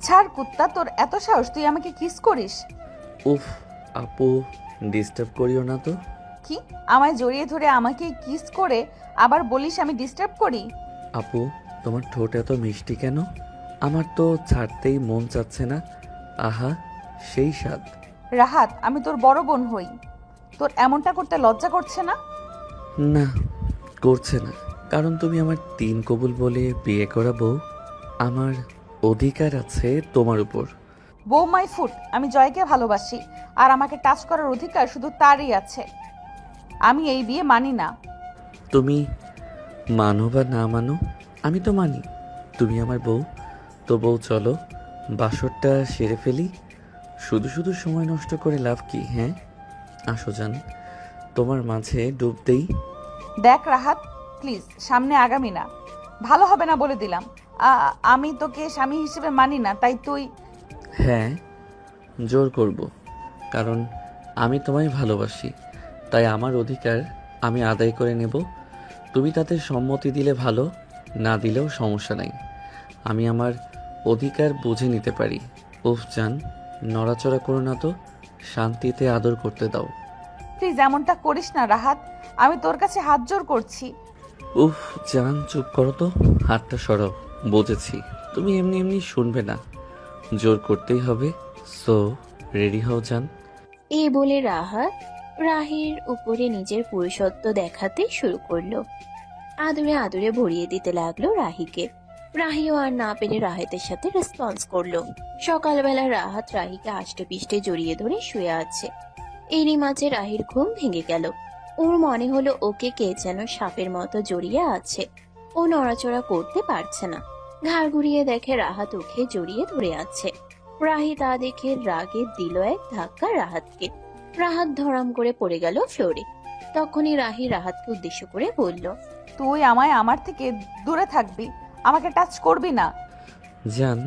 ছাড় কুত্তা, তোর এত সাহস তুই আমাকে কিস করিস? উফ আপু, ডিস্টার্ব করিও না তো। কি? আমায় জড়িয়ে ধরে আমাকে কিস করে আবার বলিস আমি ডিস্টার্ব করি? আপু, তোমার ঠোঁট এত মিষ্টি কেন? আমার তো ছাড়তেই মন চাচ্ছে না। আহা, সেই স্বাদ। রাহাত, আমি তোর বড় বোন হই, তোর এমনটা করতে লজ্জা করছে না? না, করছে না, কারণ তুমি আমার তিন কবুল বলে বিয়ে করা বউ। আমার অধিকার আছে তোমার উপর। বউ মাই ফুট, আমি জয়কে ভালোবাসি, আর আমাকে টাচ করার অধিকার শুধু তারই আছে। আমি এই বিয়ে মানি না। তুমি মানো বা না মানো, আমি তো মানি তুমি আমার বউ। তো বউ, চলো বাসরটা সেরে ফেলি। শুধু শুধু সময় নষ্ট করে লাভ কি? হ্যাঁ, আসো যান, তোমার মাঝে ডুব দেই। দেখ রাহাত, প্লিজ সামনে আগামী না, ভালো হবে না বলে দিলাম। আমি তোকে স্বামী হিসেবে মানি না, তাই তুই। হ্যাঁ, জোর করব, কারণ আমি তোমায় ভালোবাসি। তাই আমার অধিকার আমি আদায় করে নেব। তুমি তাতে সম্মতি দিলে ভালো, না দিলেও সমস্যা নাই। আমি আমার অধিকার বুঝে নিতে পারি। উফ জান, নড়াচড়া করো না তো, শান্তিতে আদর করতে দাও। প্লিজ এমনটা করিস না রাহাত, আমি তোর কাছে হাত জোর করছি। উফ জান, চুপ করো তো, হাতটা সরাও। বুঝেছি তুমি এমনি এমনি শুনবে না, জোর করতেই হবে। সো রেডি হও জান। এই বলে রাহাত রাহির উপরে নিজের পুরুষত্ব দেখাতে শুরু করলো। আদুরে আদুরে ভরিয়ে দিতে লাগলো রাহিকে। রাহিও আর না পেরে রাহেতের সাথে রেসপন্স করলো। সকালবেলা রাহাত রাহিকে আষ্টে পিষ্টে জড়িয়ে ধরে শুয়ে আছে। এরই মাঝে রাহির ঘুম ভেঙে গেল। ওর মনে হলো ওকে কে যেন সাপের মতো জড়িয়ে আছে। ও নড়াচড়া করতে পারছে না। ঘাড় ঘুরিয়ে দেখে রাহাত ওকে জড়িয়ে ধরে আছে। রাহি তা দেখে রাগে দিল এক ধাক্কা রাহাতকে। রাহাত ধরাম করে পড়ে গেল ফ্লোরে। তখনই রাহি রাহাতকে উদ্দেশ্য করে বলল, তুই আমায় আমার থেকে দূরে থাকবি, আমাকে টাচ করবি না। জান,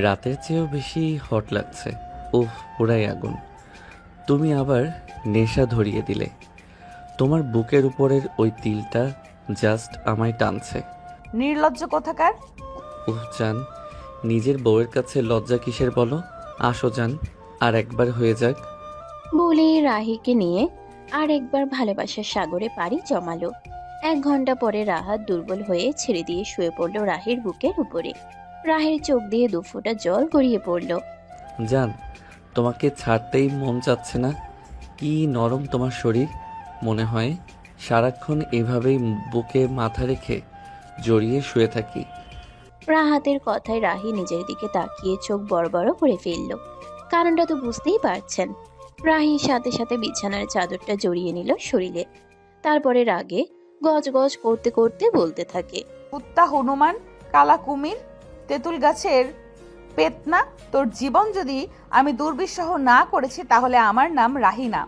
রাতের চেয়েও বেশি হট লাগছে। উফ, পুরাই আগুন। তুমি আবার নেশা ধরিয়ে দিলে। তোমার বুকের উপরের ওই তিলটা জাস্ট আমায় টানছে। নির্লজ্জ কোথাকার। উফ জান, নিজের বউয়ের কাছে লজ্জা কিসের বলো? আসো জান, আর একবার হয়ে যাক। বলে রাহিকে নিয়ে আর একবার ভালোবাসার সাগরে পাড়ি জমালো। 1 ঘন্টা পরে রাহাত দুর্বল হয়ে ছেড়ে দিয়ে শুয়ে পড়ল রাহির বুকের উপরে। রাহির চোখ দিয়ে 2 ফোঁটা জল গড়িয়ে পড়ল। জান, তোমাকে ছাড়তেই মন চাচ্ছে না। কি নরম তোমার শরীর। মনে হয় সারাক্ষণ এভাবেই বুকে মাথা রেখে জড়িয়ে শুয়ে থাকি। রাহাতের কথায় রাহি নিজের দিকে তাকিয়ে চোখ বড় বড় করে ফেলল। কারণটা তো বুঝতেই পারছেন। রাহির সাথে সাথে বিছানার চাদরটা জড়িয়ে নিল শরীরে। তারপরে রাগে গজ গজ করতে করতে বলতে থাকে, কুত্তা, হনুমান, কালা কুমির, তেঁতুল গাছের পেতনা, তোর জীবন যদি আমি দুর্বিষহ না করেছি তাহলে আমার নাম রাহিনা।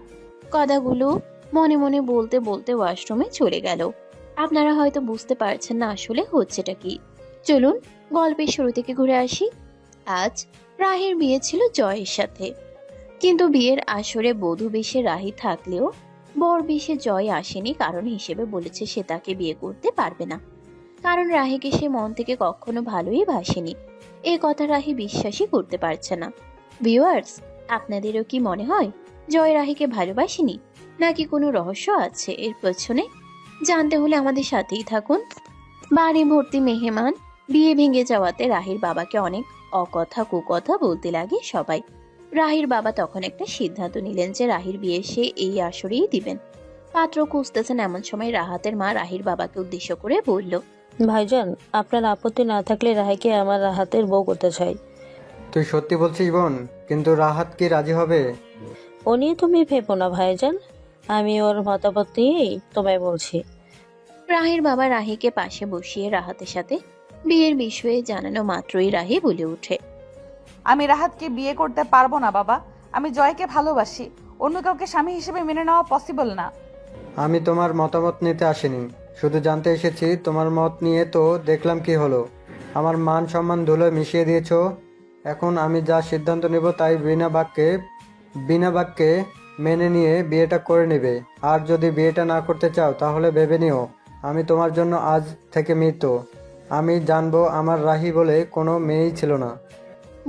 কথাগুলো মনে মনে বলতে বলতে ওয়াশরুমে চলে গেল। আপনারা হয়তো বুঝতে পারছেন না আসলে হচ্ছেটা কি। চলুন গল্পের শুরু থেকে ঘুরে আসি। আজ রাহির বিয়ে ছিল জয়ের সাথে। কিন্তু বিয়ের আসরে বধূ বেশে রাহি থাকলেও বর বেশে জয় আসেনি, কারণ হিসেবে বলেছে সে তাকে বিয়ে করতে পারবে না। কারণ রাহিকে সে মন থেকে কখনো ভালোই বাসেনি। এ কথা রাহি বিশ্বাসই করতে পারছে না। ভিউয়ার্স, আপনাদেরও কি মনে হয় জয় রাহিকে ভালোবাসেনি, নাকি কোনো রহস্য আছে এর পেছনে? জানতে হলে আমাদের সাথেই থাকুন। বাড়ি ভর্তি মেহমান। বিয়ে ভেঙে যাওয়াতে রাহির বাবাকে অনেক অকথা কুকথা বলতে লাগে সবাই। রাহির বাবা তখন একটা সিদ্ধান্ত নিলেন যে রাহির বিয়ে সে এই আসরেই দিবেন। পাত্র খুঁজতেছেন এমন সময় রাহাতের মা রাহির বাবাকে উদ্দেশ্য করে বলল, ভাইজান, আপনার আপত্তি না থাকলে রাহিকে আমার হাতের বউ করতে চাই। তুই সত্যি বলছিস বোন? কিন্তু রাহাত কি রাজি হবে? ও নিয়ে তুমি ভেবো না ভাইজান, আমি ওর মতামত নিয়েই তোমায় বলছি। রাহির বাবা রাহিকে পাশে বসিয়ে রাহাতের সাথে বিয়ের বিষয়ে জানানো মাত্রই রাহি বলে ওঠে, আমি রাহাতকে বিয়ে করতে পারবো না বাবা, আমি জয়কে ভালোবাসি, অন্য কাউকে স্বামী হিসেবে মেনে নেওয়া পসিবল না। আমি তোমার মতামত নিতে আসিনি, শুধু জানতে এসেছি তোমার মত নিয়ে। তো দেখলাম কি হলো, আমার মান সম্মান ধুলোয় মিশিয়ে দিয়েছো। এখন আমি যা সিদ্ধান্ত নেব তাই বিনা বাক্যে মেনে নিয়ে বিয়েটা করে নেবে। আর যদি বিয়েটা না করতে চাও তাহলে ভেবে নিও আমি তোমার জন্য আজ থেকে মৃত। আমি জানবো আমার রাহি বলে কোনো মেয়েই ছিল না।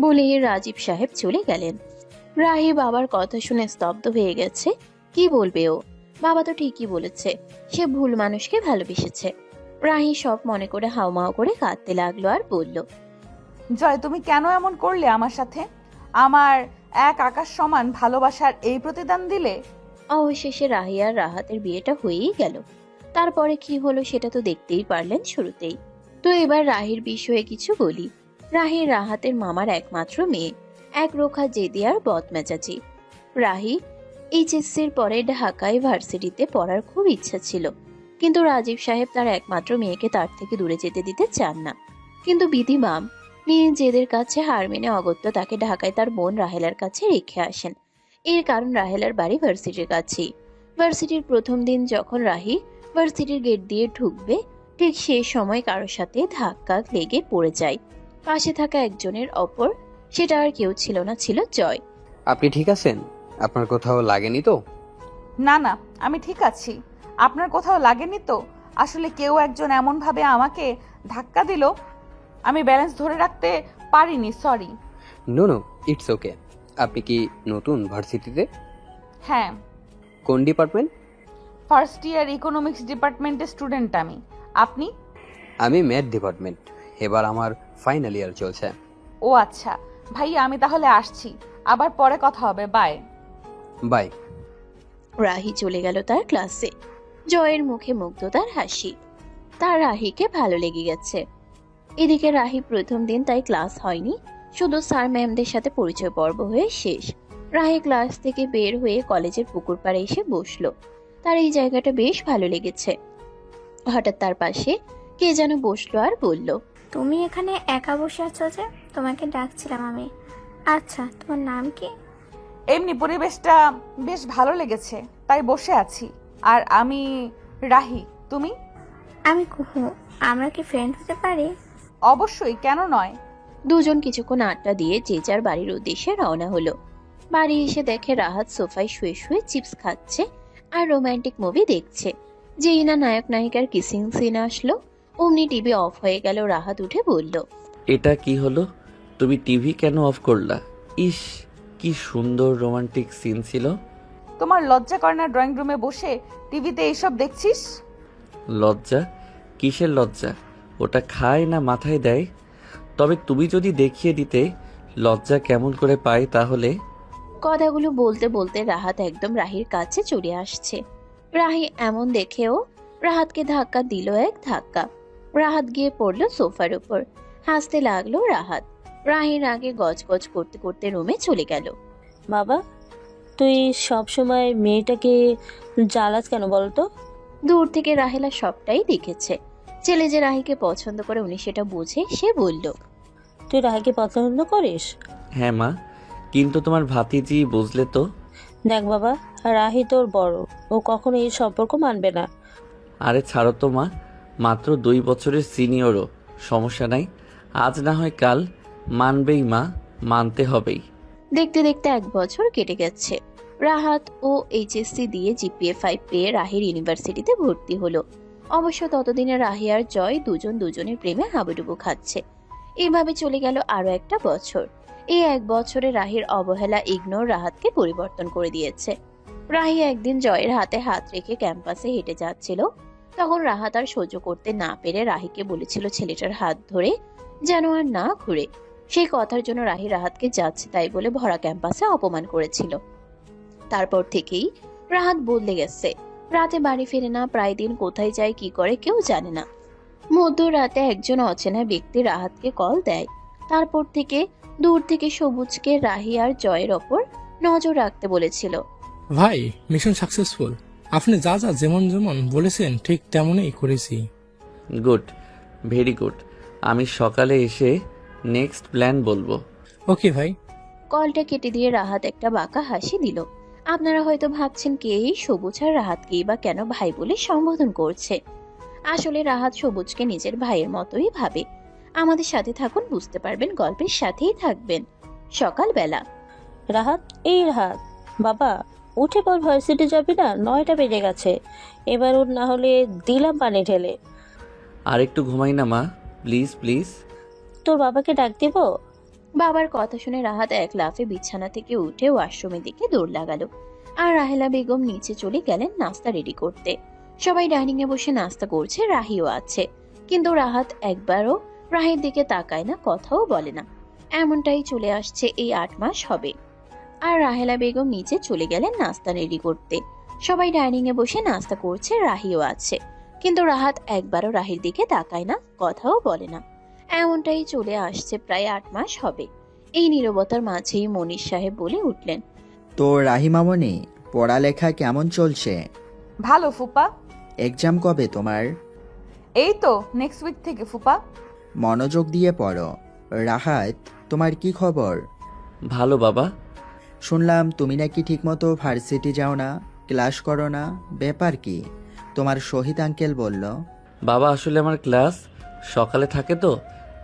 বলে রাজীব সাহেব চলে গেলেন। রাহি বাবার কথা শুনে স্তব্ধ হয়ে গেছে। কি বলবে ও? বাবা তো ঠিকই বলেছে, সে ভুল মানুষকে ভালোবেসেছে। রাহি সব মনে করে হাউমাউ করে কাঁদতে লাগলো আর বলল, জয়, তুমি কেন এমন করলে আমার সাথে? আমার এক আকাশ সমান ভালোবাসার এই প্রতিদান দিলে? অবশেষে রাহি আর রাহাতের বিয়েটা হয়েই গেল। তারপরে কি হলো সেটা তো দেখতেই পারলেন শুরুতেই। তো এবার রাহির বিষয়ে কিছু বলি। রাহি রাহাতের মামার একমাত্র মেয়ে, এক রোখা জেদি আর বদমেজাজি। রাহি এইচএসসির পরে ঢাকায় ভার্সিটিতে পড়ার খুব ইচ্ছা ছিল, কিন্তু রাজীব সাহেব তার একমাত্র মেয়েকে তার থেকে দূরে যেতে দিতে চান না। কিন্তু বিধিমাম মেয়ে জেদের কাছে হার মেনে অগত্যা তাকে ঢাকায় তার বোন রাহেলার কাছে রেখে আসেন। এর কারণ রাহেলার বাড়ি ভার্সিটির কাছেই। ভার্সিটির প্রথম দিন যখন রাহি ভার্সিটির গেট দিয়ে ঢুকবে, ঠিক সেই সময় কারোর সাথে ধাক্কা লেগে পড়ে যায়। পাশে থাকা একজনের অপর, সেটা আর কেউ ছিল না, ছিল জয়। আপনি ঠিক আছেন? আপনার কোথাও লাগেনি তো? না না, আমি ঠিক আছি। আপনার কোথাও লাগেনি তো? আসলে কেউ একজন এমনভাবে আমাকে ধাক্কা দিল, আমি ব্যালেন্স ধরে রাখতে পারিনি, sorry. No no, it's okay. আপনি কি নতুন ভার্সিটিতে? হ্যাঁ, কোন ডিপার্টমেন্ট? ফার্স্ট ইয়ার ইকোনমিক্স ডিপার্টমেন্টের স্টুডেন্ট আমি। আপনি? আমি ম্যাথ ডিপার্টমেন্ট। এবার আমার ফাইনাল ইয়ার চলছে। ও আচ্ছা, ভাইয়া আমি তাহলে আসছি, আবার পরে কথা হবে, বাই। বাই। রাহি চলে গেল তার ক্লাসে। জয়ের মুখে মুগ্ধতার হাসি, তার রাহিকে ভালো লেগে গেছে। এদিকে রাহি প্রথম দিন তাই ক্লাস হয়নি, শুধু স্যার ম্যামদের সাথে পরিচয় পর্ব হয়ে শেষ। রাহি ক্লাস থেকে বের হয়ে কলেজের পুকুর পাড়ে এসে বসলো। তার এই জায়গাটা বেশ ভালো লেগেছে। হঠাৎ তার পাশে কে যেন বসলো আর বলল, তুমি এখানে একা বসে আছো যে? তোমাকে ডাকছিলাম আমি। আচ্ছা, তোমার নাম কি? এমনি পরিবেশটা বেশ ভালো লেগেছে, তাই বসে আছি। আর আমি রাহি, তুমি? আমি কুহু। আমরা কি ফ্রেন্ড হতে পারি? অবশ্যই, কেন নয়। দুজন কিছুক্ষণ আড্ডা দিয়ে যে যার বাড়ির উদ্দেশ্যে রওনা হলো। বাড়ি এসে দেখে রাহাত সোফায় শুয়ে শুয়ে চিপস খাচ্ছে আর রোমান্টিক মুভি দেখছে। যেই না নায়ক নায়িকার কিসিং সিন আসলো, অমনি টিভি অফ হয়ে গেল। রাহাত উঠে বলল, এটা কি হলো? তুমি টিভি কেন অফ করলা? ইস, কি সুন্দর রোমান্টিক সিন ছিল। তোমার লজ্জা করে না ড্রয়িং রুমে বসে টিভিতে এইসব দেখছিস? লজ্জা? কিসের লজ্জা? ওটা খায় না মাথায় দেয়? তবে তুমি যদি দেখিয়ে দিতে লজ্জা কেমন করে পায় তাহলে। কথাগুলো বলতে বলতে রাহাত একদম রাহির কাছে চলে আসছে। রাহি এমন দেখেও রাহাতকে ধাক্কা দিল, এক ধাক্কা। রাহাত গিয়ে পড়লো সোফার উপর। হাসতে লাগলো রাহাত। রাহির আগে গজগজ করতে করতে রুমে চলে গেল। বাবা, তুই সব সময় মেয়েটাকে জ্বালাস কেন বলতো? দূর থেকে রাহেলা সবটাই দেখেছে। ছেলে যে রাহিকে পছন্দ করে উনি সেটা বুঝে সে বলল, তুই রাহিকে পছন্দ করিস? হ্যাঁ মা, কিন্তু তোমার ভাতিজি বুঝলে তো। দেখ বাবা, রাহি তোর বড়, ও কখনো এই সম্পর্ক মানবে না। আরে ছাড়ো তো মা, মাত্র 2 বছরের সিনিয়রও, সমস্যা নাই। আজ না হয় কাল মানবেই মা, মানতে হবেই। দেখতে দেখতে 1 বছর কেটে গেছে। রাহাত ও এইচএসসি দিয়ে জিপিএ 5 পেয়ে রাহির ইউনিভার্সিটিতে ভর্তি হলো। অবশ্য ততদিনে রাহি আর জয় দুজন দুজনের প্রেমে হাবুডুবু খাচ্ছে। এইভাবে চলে গেল আরো 1টা বছর। এই 1 বছরে রাহির অবহেলা, ইগনোর রাহাতকে পরিবর্তন করে দিয়েছে। রাহি একদিন জয়ের হাতে হাত রেখে ক্যাম্পাসে হেঁটে যাচ্ছিল। তখন রাহাত আর সহ্য করতে না পেরে রাহিকে বলেছিল ছেলেটার হাত ধরে যেন আর না ঘুরে। সেই কথার জন্য রাহি রাহাতকে যাচ্ছে তাই বলে ভরা ক্যাম্পাসে অপমান করেছিল। তারপর থেকেই রাহাত বদলে গেছে। রাতে বাড়ি ফেরে না, প্রায় দিন কোথায় যায় কি করে কেউ জানে না। মধ্যরাতে একজন অচেনা ব্যক্তি রাহাতকে কল দেয়। তারপর থেকে দূর থেকে সবুজকে রাহি আর জয়ের ওপর নজর রাখতে বলেছিল। ভাই, মিশন সাকসেসফুল। আপনি যা যা যেমন যেমন বলেছেন ঠিক তেমনই করেছি। Good, very good. আমি সকালে এসে নেক্সট প্ল্যান বলবো। ওকে ভাই। কলটা কেটে দিয়ে রাহাত একটা বাঁকা হাসি দিল। আপনারা হয়তো ভাবছেন কে এই সবুজ আর রাহাতকেই বা কেন ভাই বলে সম্বোধন করছে। আসলে রাহাত সবুজকে নিজের ভাইয়ের মতোই ভাবে। আমাদের সাথে থাকুন, বুঝতে পারবেন, গল্পের সাথেই থাকবেন। সকালবেলা রাহাত, এই রাহাত, বাবা উঠে পর, ভার্সিটি যাবি না? 9টা বেজে গেছে। এবার ওর না হলে দিলাম পানি ঢেলে। আর একটু ঘুমাই না মা, প্লিজ প্লিজ। তোর বাবাকে ডাক দিব? বাবার কথা শুনে রাহাত এক লাফে বিছানা থেকে উঠে ওয়াশরুমের দিকে দৌড় লাগালো। আর রাহেলা বেগম নিচে চলে গেলেন নাস্তা রেডি করতে। সবাই ডাইনিং এ বসে নাস্তা করছে, রাহিও আছে, কিন্তু রাহাত একবারও রাহের দিকে তাকায় না, কথাও বলে না। এমনটাই চলে আসছে এই 8 মাস হবে। আর রাহেলা বেগম নিচে চলে গেলেন নাস্তা রেডি করতে। সবাই ডাইনিং এ বসে নাস্তা করছে, রাহিও আছে, কিন্তু রাহাত একবারও রাহির দিকে তাকায় না, কথাও বলে না। এমনটাই চলে আসছে প্রায় 8 মাস হবে। এই নীরবতার মাঝেই মনির সাহেব বলে উঠলেন, তো রাহিমামণি, পড়ালেখা কেমন চলছে? ভালো ফুপা। এক্সাম কবে তোমার? এই তো নেক্সট উইক থেকে ফুপা। মনোযোগ দিয়ে পড়ো। রাহাত, তোমার কি খবর? ভালো বাবা। শুনলাম তুমি নাকি ঠিকমতো ভার্সিটি যাও না, ক্লাস করো না, ব্যাপার কি? তোমার শহীদ আঙ্কেল বলল। বাবা আসলে আমার ক্লাস সকালে থাকে তো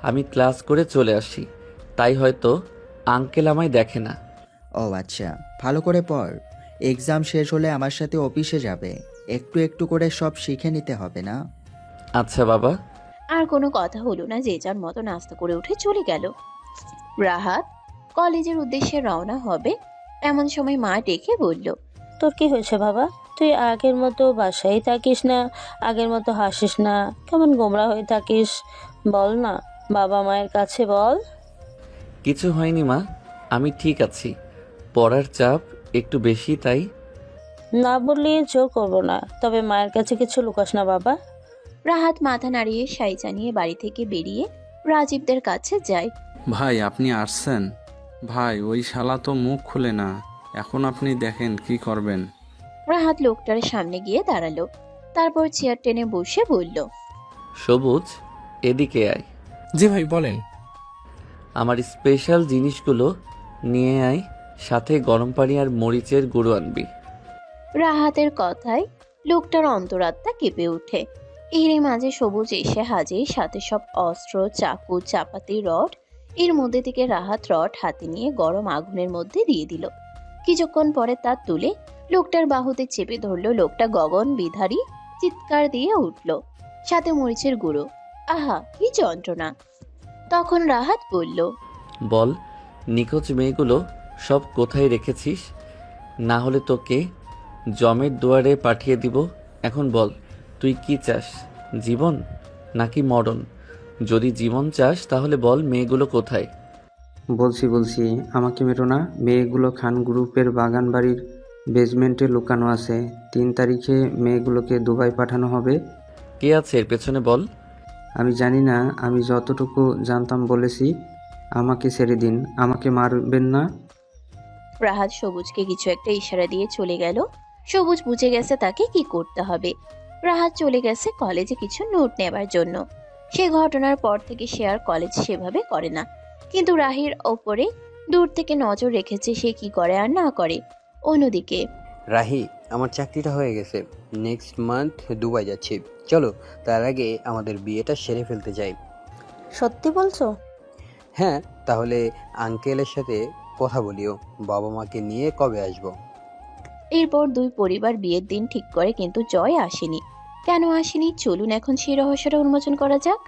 আমি ক্লাস করে চলে আসি, তাই হয়তো আঙ্কেল আমায় দেখে না। ও আচ্ছা, ভালো করে পড়। এক্সাম শেষ হলে আমার সাথে অফিসে যাবে, একটু একটু করে সব শিখে নিতে হবে না? আচ্ছা বাবা। আর কোনো কথা হলো না, যে যার মতো নাস্তা করে উঠে চলে গেল। রাহাত কলেজের উদ্দেশ্যে রওনা হবে, এমন সময় মা ডেকে বলল, তোর কি হয়েছে বাবা? তুই আগের মতো বাসায় থাকিস না, আগের মতো হাসিস না, কেমন গোমরা হয়ে থাকিস? বল না, বাবা মায়ের কাছে বল। কিছু হয়নি মা, আমি ঠিক আছি। পড়ার চাপ একটু বেশি, তাই। না বললে জোর করবো না, তবে মায়ের কাছে কিছু লুকাস না বাবা। রাহাত মাথা নাড়িয়ে সাই জানিয়ে বাড়ি থেকে বেরিয়ে রাজীবদের কাছে যায়। ভাই আপনি আসছেন? ভাই ওই শালা তো মুখ খুলে না, এখন আপনি দেখেন কি করবেন। রাহাত লোকটার সামনে গিয়ে দাঁড়ালো, তারপর চেয়ার টেনে বসে বলল, সবুজ, এদিকে আয়। জি ভাই বলেন। আমার স্পেশাল জিনিসগুলো নিয়ে আয়, সাথে গরম পানি আর মরিচের গুঁড়ো আনবি। রাহাতের কথায় লোকটার অন্তরাত্মা কেঁপে ওঠে। এরই মাঝে সবুজ এসে হাজির, সাথে সব অস্ত্র, চাকু, চাপাতি, রড। এর মধ্যে থেকে রাহাত রড হাতে নিয়ে গরম আগুনের মধ্যে দিয়ে দিল। কিছুক্ষণ পরে তা তুলে লোকটার বাহুতে চেপে ধরলো। লোকটা গগন বিধারী চিৎকার দিয়ে উঠল, সাথে মরিচের গুঁড়ো। আহা, কি যন্ত্রণা! তখন রাহাত বলল, বল, নিখোঁজ মেয়েগুলো সব কোথায় রেখেছিস? না হলে তোকে জমের দুয়ারে পাঠিয়ে দিব। এখন বল, তুই কি চাস, জীবন নাকি মরণ? যদি জীবন চাস তাহলে বল মেয়েগুলো কোথায়। বলছি আমাকে মেরো না। মেয়েগুলো খান গ্রুপের বাগান বাড়ির বেসমেন্টে লুকানো আছে। 3 তারিখে মেয়েগুলোকে দুবাই পাঠানো হবে। কে আছে এর পেছনে বল। আমি জানি না, আমি যতটুকু জানতাম বলেছি। আমাকে ছেড়ে দিন, আমাকে মারবেন না। রাহাত সবুজকে কিছু একটা ইশারা দিয়ে চলে গেল। সবুজ বুঝে গেছে তাকে কি করতে হবে। রাহাত চলে গেছে কলেজে কিছু নোট নেবার জন্য। সে ঘটনার পর থেকে সে আর কলেজ সেভাবে করে না, কিন্তু রাহির ওপরে দূর থেকে নজর রেখেছে সে কি করে আর না করে। অন্যদিকে রাহি, আমার চাকরিটা হয়ে গেছে, নেক্সট মান্থ দুবাই যাচ্ছি। চলো তার আগে আমাদের বিয়েটা সেরে ফেলতে চাই। সত্যি বলছো? হ্যাঁ, তাহলে আঙ্কেলের সাথে কথা বলিও, বাবা মাকে নিয়ে কবে আসবো। এরপর দুই পরিবার বিয়ের দিন ঠিক করে, কিন্তু জয় আসেনি। কেন আসেনি, চলুন এখন সেই রহস্যটা উন্মোচন করা যাক।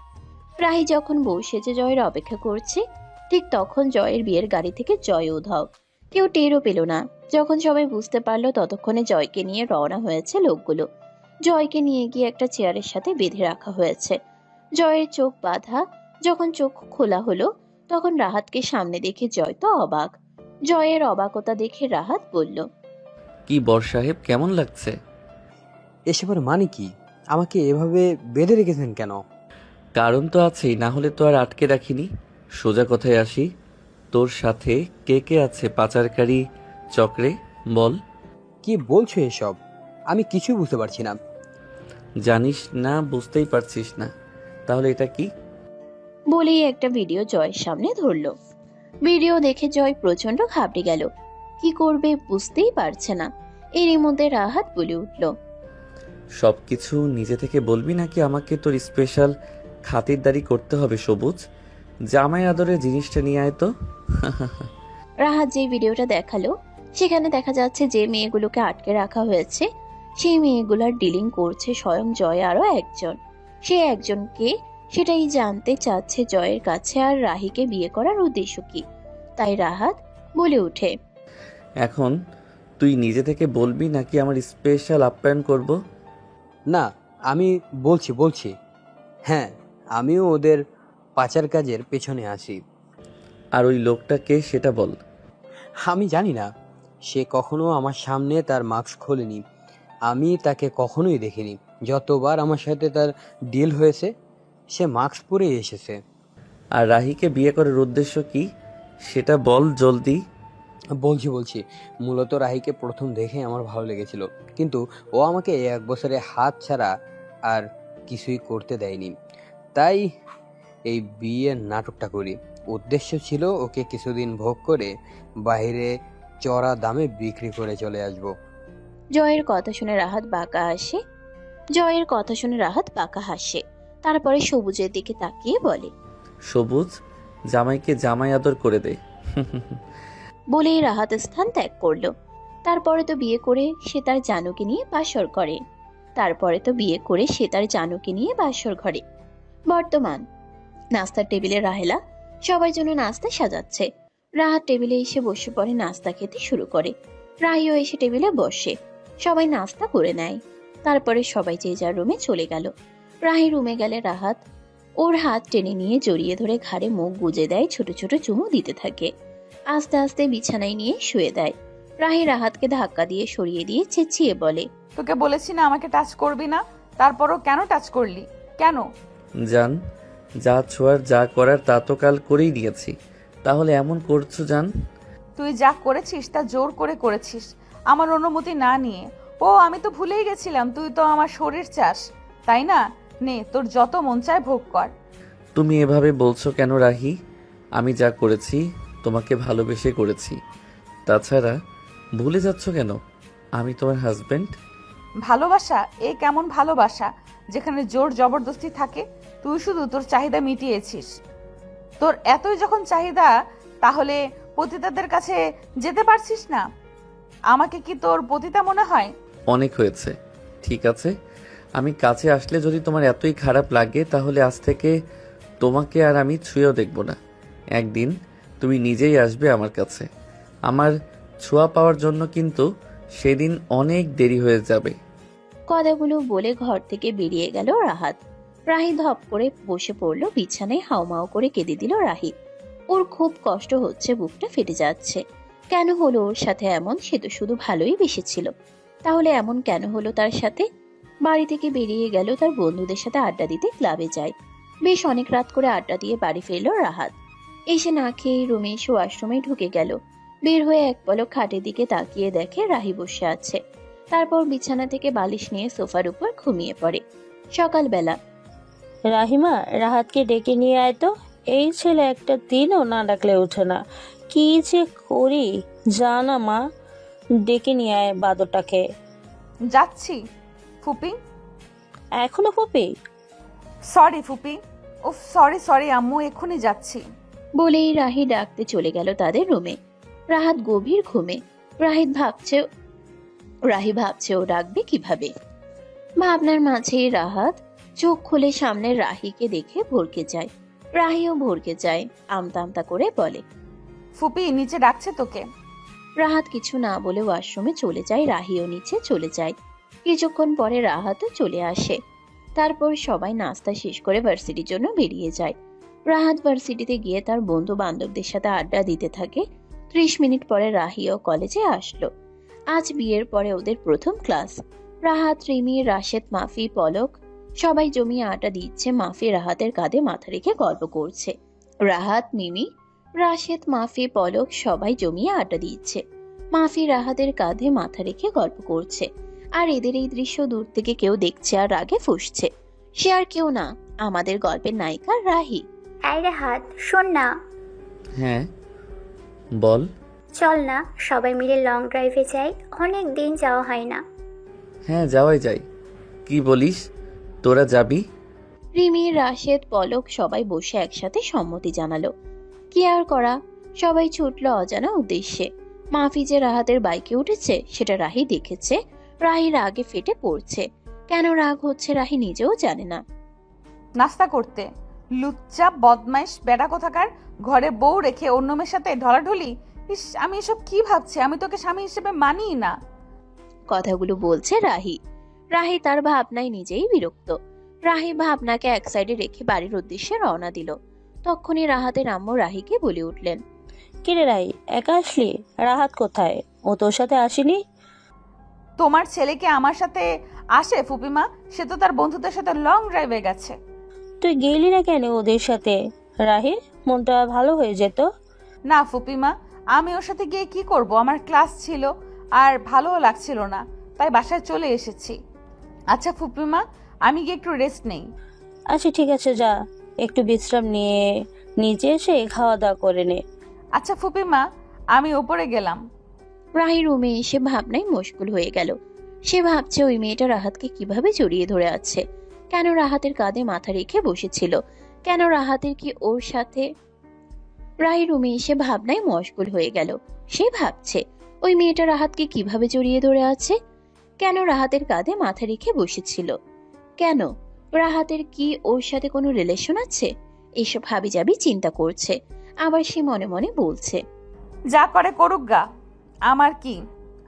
রাহি যখন বউ সেজে জয়ের অপেক্ষা করছে, ঠিক তখন জয়ের বিয়ের গাড়ি থেকে জয় উধাও। কেউ টেরও পেল না। যখন সবাই বুঝতে পারলো, ততক্ষণে জয়কে নিয়ে রওনা হয়েছে লোকগুলো। জয়কে নিয়ে গিয়ে একটা চেয়ারের সাথে বেঁধে রাখা হয়েছে। জয়ের চোখ বাঁধা। যখন চোখ খোলা হলো, তখন রাহাতকে সামনে দেখে জয় তো অবাক। জয়ের অবাকতা দেখে রাহাত বলল, কি বর সাহেব, কেমন লাগছে? এসবের মানে কি? আমাকে এভাবে বেঁধে রেখেছেন কেন? কারণ তো আছেই, না হলে তো আর আটকে রাখিনি। সোজা কথায় আসি, তোর সাথে কে কে আছে পাচারকারী চক্রে, বল। কি বলছো এসব? আমি কিছু বুঝতে পারছি না। জানিস না, বুঝতেই পারছিস না, তাহলে এটা কি? বলেই একটা ভিডিও জয়ের সামনে ধরলো। ভিডিও দেখে জয় প্রচন্ড ঘাবড়ে গেল। কি করবে বুঝতেই পারছে না। এরই মধ্যে রাহাত বলে উঠল, সবকিছু নিজে থেকে বলবি নাকি আমাকে তোর স্পেশাল খাতিরদারি করতে হবে? সবুজ, জামাই আদরে জিনিসটা নিয়ে আয় তো। রাহাত যে ভিডিওটা দেখালো, সেখানে দেখা যাচ্ছে যে মেয়েগুলোকে আটকে রাখা হয়েছে, সেই মেয়েগুলার ডিলিং করছে স্বয়ং জয় আরো একজন। সে একজনকে সেটাই জানতে চাচ্ছে জয়ের কাছে আর রাহিকে বিয়ে করার উদ্দেশ্য কি। তাই রাহাত বলে ওঠে, এখন তুই নিজে থেকে বলবি নাকি আমার স্পেশাল আপ্যায়ন করব? না, আমি বলছি। হ্যাঁ, আমিও ওদের পাচার কাজের পেছনে আছি। আর ওই লোকটা কে সেটা বল। আমি জানি না, সে কখনো আমার সামনে তার মাস্ক খোলেনি, আমি তাকে কখনোই দেখিনি। যতবার আমার সাথে তার ডিল হয়েছে সে মাস্ক পরেই এসেছে। আর রাহিকে বিয়ে করার উদ্দেশ্য কি সেটা বল জলদি। বলছি মূলত রাহিকে প্রথম দেখে আমার ভালো লেগেছিল, কিন্তু ও আমাকে 1 বছরে হাত ছাড়া আর কিছুই করতে দেয়নি। তাই এই বিয়ের নাটকটা করি। উদ্দেশ্য ছিল ওকে কিছুদিন ভোগ করে বাইরে চড়া দামে বিক্রি করে চলে আসব। জয়ের কথা শুনে রাহাত বাঁকা হাসে। তারপরে সবুজের দিকে তাকিয়ে বলে, সবুজ, জামাইকে জামাই আদর করে দে। বলেই রাহাত স্থান ত্যাগ করলো। তারপরে তো বিয়ে করে সে তার জানুকে নিয়ে বাসর ঘরে। বর্তমান নাস্তার টেবিলে রাহেলা সবার জন্য নাস্তা সাজাচ্ছে। রাহাত টেবিলে এসে বসে পড়ে নাস্তা খেতে শুরু করে। রাহিও এসে টেবিলে বসে। সবাই নাস্তা করে নেয়। তারপরে সবাই যে যার রুমে চলে গেল। রাহি রুমে গেলে রাহাত ওর হাত টেনে নিয়ে জড়িয়ে ধরে ঘাড়ে মুখ গুজে দেয়, ছোট ছোট চুমু দিতে থাকে। আস্তে আস্তে বিছানায় নিয়ে শুয়ে দেয়। রাহি রাহাতকে ধাক্কা দিয়ে সরিয়ে দিয়ে চেঁচিয়ে বলে, তোকে বলেছি না আমাকে টাচ করবি না, তারপরও কেন টাচ করলি? কেন? জান, যা ছোঁয়ার যা করার তা তো কাল করেই নিয়েছি, তাহলে এমন করছো জান? তুই যা করেছিস তা জোর করে করেছিস, আমার অনুমতি না নিয়ে। ও আমি তো ভুলেই গেছিলাম তুই তো আমার শরীর চাস, তাই না? নে, তোর যত মন চায় ভোগ কর। তুমি এভাবে বলছো কেন রাহি? আমি যা করেছি তোমাকে ভালোবেসে করেছি। তাছাড়া ভুলে যাচ্ছ কেন আমি তোমার হাজবেন্ড? ভালোবাসা? এ কেমন ভালোবাসা যেখানে জোর জবরদস্তি থাকে? তুই শুধু তোর চাহিদা মিটিয়েছিস। তোর এতই যখন চাহিদা, তাহলে পতিতাদের কাছে যেতে পারছিস না? আমাকে কি তোর পতিতা মনে হয়? অনেক হয়েছে, ঠিক আছে। আমি কাছে আসলে যদি তোমার এতই খারাপ লাগে তাহলে আজ থেকে তোমাকে আর আমি ছুঁয়েও দেখব না। একদিন তুমি নিজেই আসবে আমার কাছে আমার ছোঁয়া পাওয়ার জন্য, কিন্তু সেদিন অনেক দেরি হয়ে যাবে। কথাগুলো বলে ঘর থেকে বেরিয়ে গেল রাহাত। রাহি ধপ করে বসে পড়ল বিছানায়, হাউমাউ করে কেঁদে দিল রাহি। ওর খুব কষ্ট হচ্ছে, বুকটা ফেটে যাচ্ছে। কেন হলো ওর সাথে এমন? সে তো শুধু ভালোই বেসেছিল, তাহলে এমন কেন হলো তার সাথে? বাড়ি থেকে বেরিয়ে গেল তার বন্ধুদের সাথে আড্ডা দিতে ক্লাবে যায়। বেশ অনেক রাত করে আড্ডা দিয়ে বাড়ি ফিরল রাহাত। এসে না খেয়ে রুমে এসে ওয়াশরুমে ঢুকে গেল। বের হয়ে এক পলক খাটের দিকে তাকিয়ে দেখে রাহি বসে আছে। তারপর বিছানা থেকে বালিশ নিয়ে সোফার উপর ঘুমিয়ে পড়ে। সকালবেলা রাহিমা, রাহাতকে ডেকে নিয়ে আয় তো। এই ছেলে একটা দিনও না ডাকলে ওঠে না। কি যে করি জানা মা, ডেকে নিয়ে আয় বাদরটাকে। যাচ্ছি ফুপি। এখনো ফুপি? সরি ফুপি। ও সরি আম্মু, এক্ষুনি যাচ্ছি। বলেই রাহি ডাকতে চলে গেল তাদের রুমে। রাহাত গভীর ঘুমে। রাহি ভাবছে ও ডাকবে কিভাবে। ভাবনার মাঝেই রাহাত চোখ খুলে সামনে রাহিকে দেখে ভরকে যায়। রাহিও ভরকে যায়, আমতা আমতা করে বলে, ফুপি নিচে ডাকছে তোকে। রাহাত কিছু না বলে ওয়াশরুমে চলে যায়। রাহিও নিচে চলে যায়। কিছুক্ষণ পরে রাহাতও চলে আসে। তারপর সবাই নাস্তা শেষ করে ভার্সিটির জন্য বেরিয়ে যায়। রাহাত ভার্সিটিতে গিয়ে তার বন্ধু বান্ধবদের সাথে আড্ডা দিতে থাকে। 30 মিনিট পরে রাহিও কলেজে আসলো। আজ বিয়ের পরে ওদের প্রথম ক্লাস। রাহাত, রিমি, রাশেদ, মাফি, পলক সবাই জমিয়ে আড্ডা দিচ্ছে। মাফি রাহাতের কাঁধে মাথা রেখে গল্প করছে। রাহাত, মিমি, রাশেদ, মাফি, পলক সবাই জমিয়ে আড্ডা দিচ্ছে। মাফি রাহাতের কাঁধে মাথা রেখে গল্প করছে। আর এদের এই দৃশ্য দূর থেকে কেউ দেখছে আর রাগে ফুঁসছে। সে আর কেউ না, আমাদের গল্পের নায়িকা রাহি। এই রাহাত, শোন না। হ্যাঁ বল। চল না সবাই মিলে লং ড্রাইভে যাই, অনেক দিন যাওয়া হয় না। হ্যাঁ যাওয়াই যায়। কি বলিস, তোরা যাবি? রিমি, রাশেদ, পলক সবাই বসে একসাথে সম্মতি জানালো। কি আর করা, সবাই ছুটলো অজানা উদ্দেশ্যে। মাফি যে রাহাতের বাইকে উঠেছে সেটা রাহি দেখেছে। রাহি রাগে ফেটে পড়ছে। কেন রাগ হচ্ছে রাহি নিজেও জানে না। নাস্তা করতে। লুচ্চা বদমাইশ বেড়া কোথাকার, ঘরে বউ রেখে অন্য মেয়ের সাথে ঢলাঢলি। ইস, আমি এসব কি ভাবছি? আমি তোকে স্বামী হিসেবে মানিই না। কথাগুলো বলছে রাহি। রাহি তার ভাবনায় নিজেই বিরক্ত। রাহি ভাবনাকে এক সাইডে রেখে বাড়ির উদ্দেশ্যে রওনা দিল। তখনই রাহাতের আম্মু রাহিকে বলে উঠলেন, কিরে রাই, একা আসলি? রাহাত কোথায়? ও তোর সাথে আসেনি? তোমার ছেলেকে আমার সাথে আসে ফুপিমা? সে তো তার বন্ধুদের সাথে লং ড্রাইভে গেছে। তুই গেলি না কেন ওদের সাথে? রাহি, মনটা ভালো হয়ে যেত। না ফুপিমা, আমি ওর সাথে গিয়ে কি করব? আমার ক্লাস ছিল আর ভালোও লাগছিল না, তাই বাসায় চলে এসেছি। আচ্ছা ফুপিমা, আমি গিয়ে একটু রেস্ট নেই। আচ্ছা ঠিক আছে, যা একটু বিশ্রাম নিয়ে নিচে এসে খাওয়া দাওয়া করে নে। আচ্ছা ফুপিমা, আমি উপরে গেলাম। রাহি রুমে এসে ভাবনায় মশগুল হয়ে গেল। সে ভাবছে ওই মেয়েটা রাহাতকে কিভাবে জড়িয়ে ধরে আছে, কেন রাহাতের কাঁধে মাথা রেখে বসেছিল, কেন রাহাতের কি ওর সাথে। রাহি রুমে এসে ভাবনায় মশগুল হয়ে গেল। সে ভাবছে ওই মেয়েটা রাহাতকে কিভাবে জড়িয়ে ধরে আছে, কেন রাহাতের কাঁধে মাথা রেখে বসেছিল, কেন রাহাতের কি ওর সাথে কোনো রিলেশন আছে। এসব হাবিজাবি চিন্তা করছে। আবার সে মনে মনে বলছে, যা করে করুক গা, আমার কি?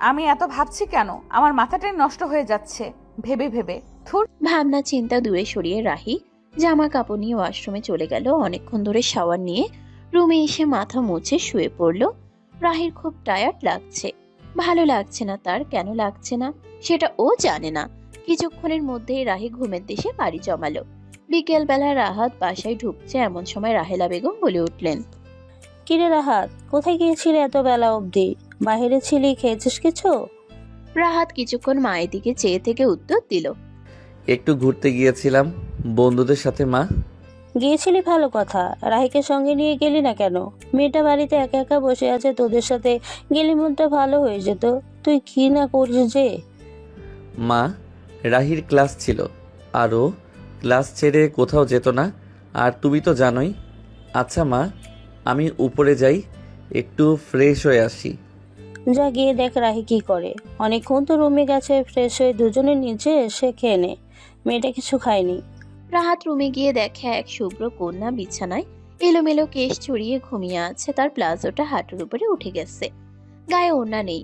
আমি এত ভাবছি কেন? আমার মাথাটাই নষ্ট হয়ে যাচ্ছে ভেবে ভেবে। থুর। ভাবনা চিন্তা দূরে সরিয়ে রাহি জামা কাপড় নিয়ে ওয়াশরুমে চলে গেল। অনেকক্ষণ ধরে শাওয়ার নিয়ে রুমে এসে মাথা মুছে শুয়ে পড়ল। রাহির খুব টায়ার্ড লাগছে, ভালো লাগছে না। তার কেন লাগছে না সেটা ও জানে না। কিছুক্ষণের মধ্যেই রাহি ঘুমের দেশে পাড়ি জমালো। বিকেল বেলা রাহাত বাসায় ঢুকছে, এমন সময় রাহেলা বেগম বলে উঠলেন, কিরে রাহাত, কোথায় গিয়েছিলি এত বেলা অবধি? বাইরে ছিলি, খেয়েছিস কিছু? রাহাত কিছুক্ষণ মায়ের দিকে চেয়ে থেকে উত্তর দিল, একটু ঘুরতে গিয়েছিলাম বন্ধুদের সাথে মা। গিয়েছিলি ভালো কথা, রাহিকে সঙ্গে নিয়ে গেলি না কেন? মেয়েটা বাড়িতে একা একা বসে আছে, তোদের সাথে গেলি মনটা ভালো হয়ে যেত। তুই কি না করিস যে? মা, রাহির ক্লাস ছিল আর ও ক্লাস ছেড়ে কোথাও যেত না, আর তুমি তো জানোই। আচ্ছা মা, আমি উপরে যাই, একটু ফ্রেশ হয়ে আসি। যা গিয়ে দেখ রাহি কি করে। অনেকক্ষণ তো রুমে গেছে, ফ্রেশ হয়ে দুজনে নিচে এসে খেয়ে নে। মেয়েটা কিছু খায়নি। রাহাত রুমে গিয়ে দেখে এক শুভ্র কন্যা বিছানায় এলোমেলো কেশ ছড়িয়ে ঘুমিয়ে আছে। তার প্লাজোটা হাঁটুর উপরে উঠে গেছে, গায়ে ওড়না নেই।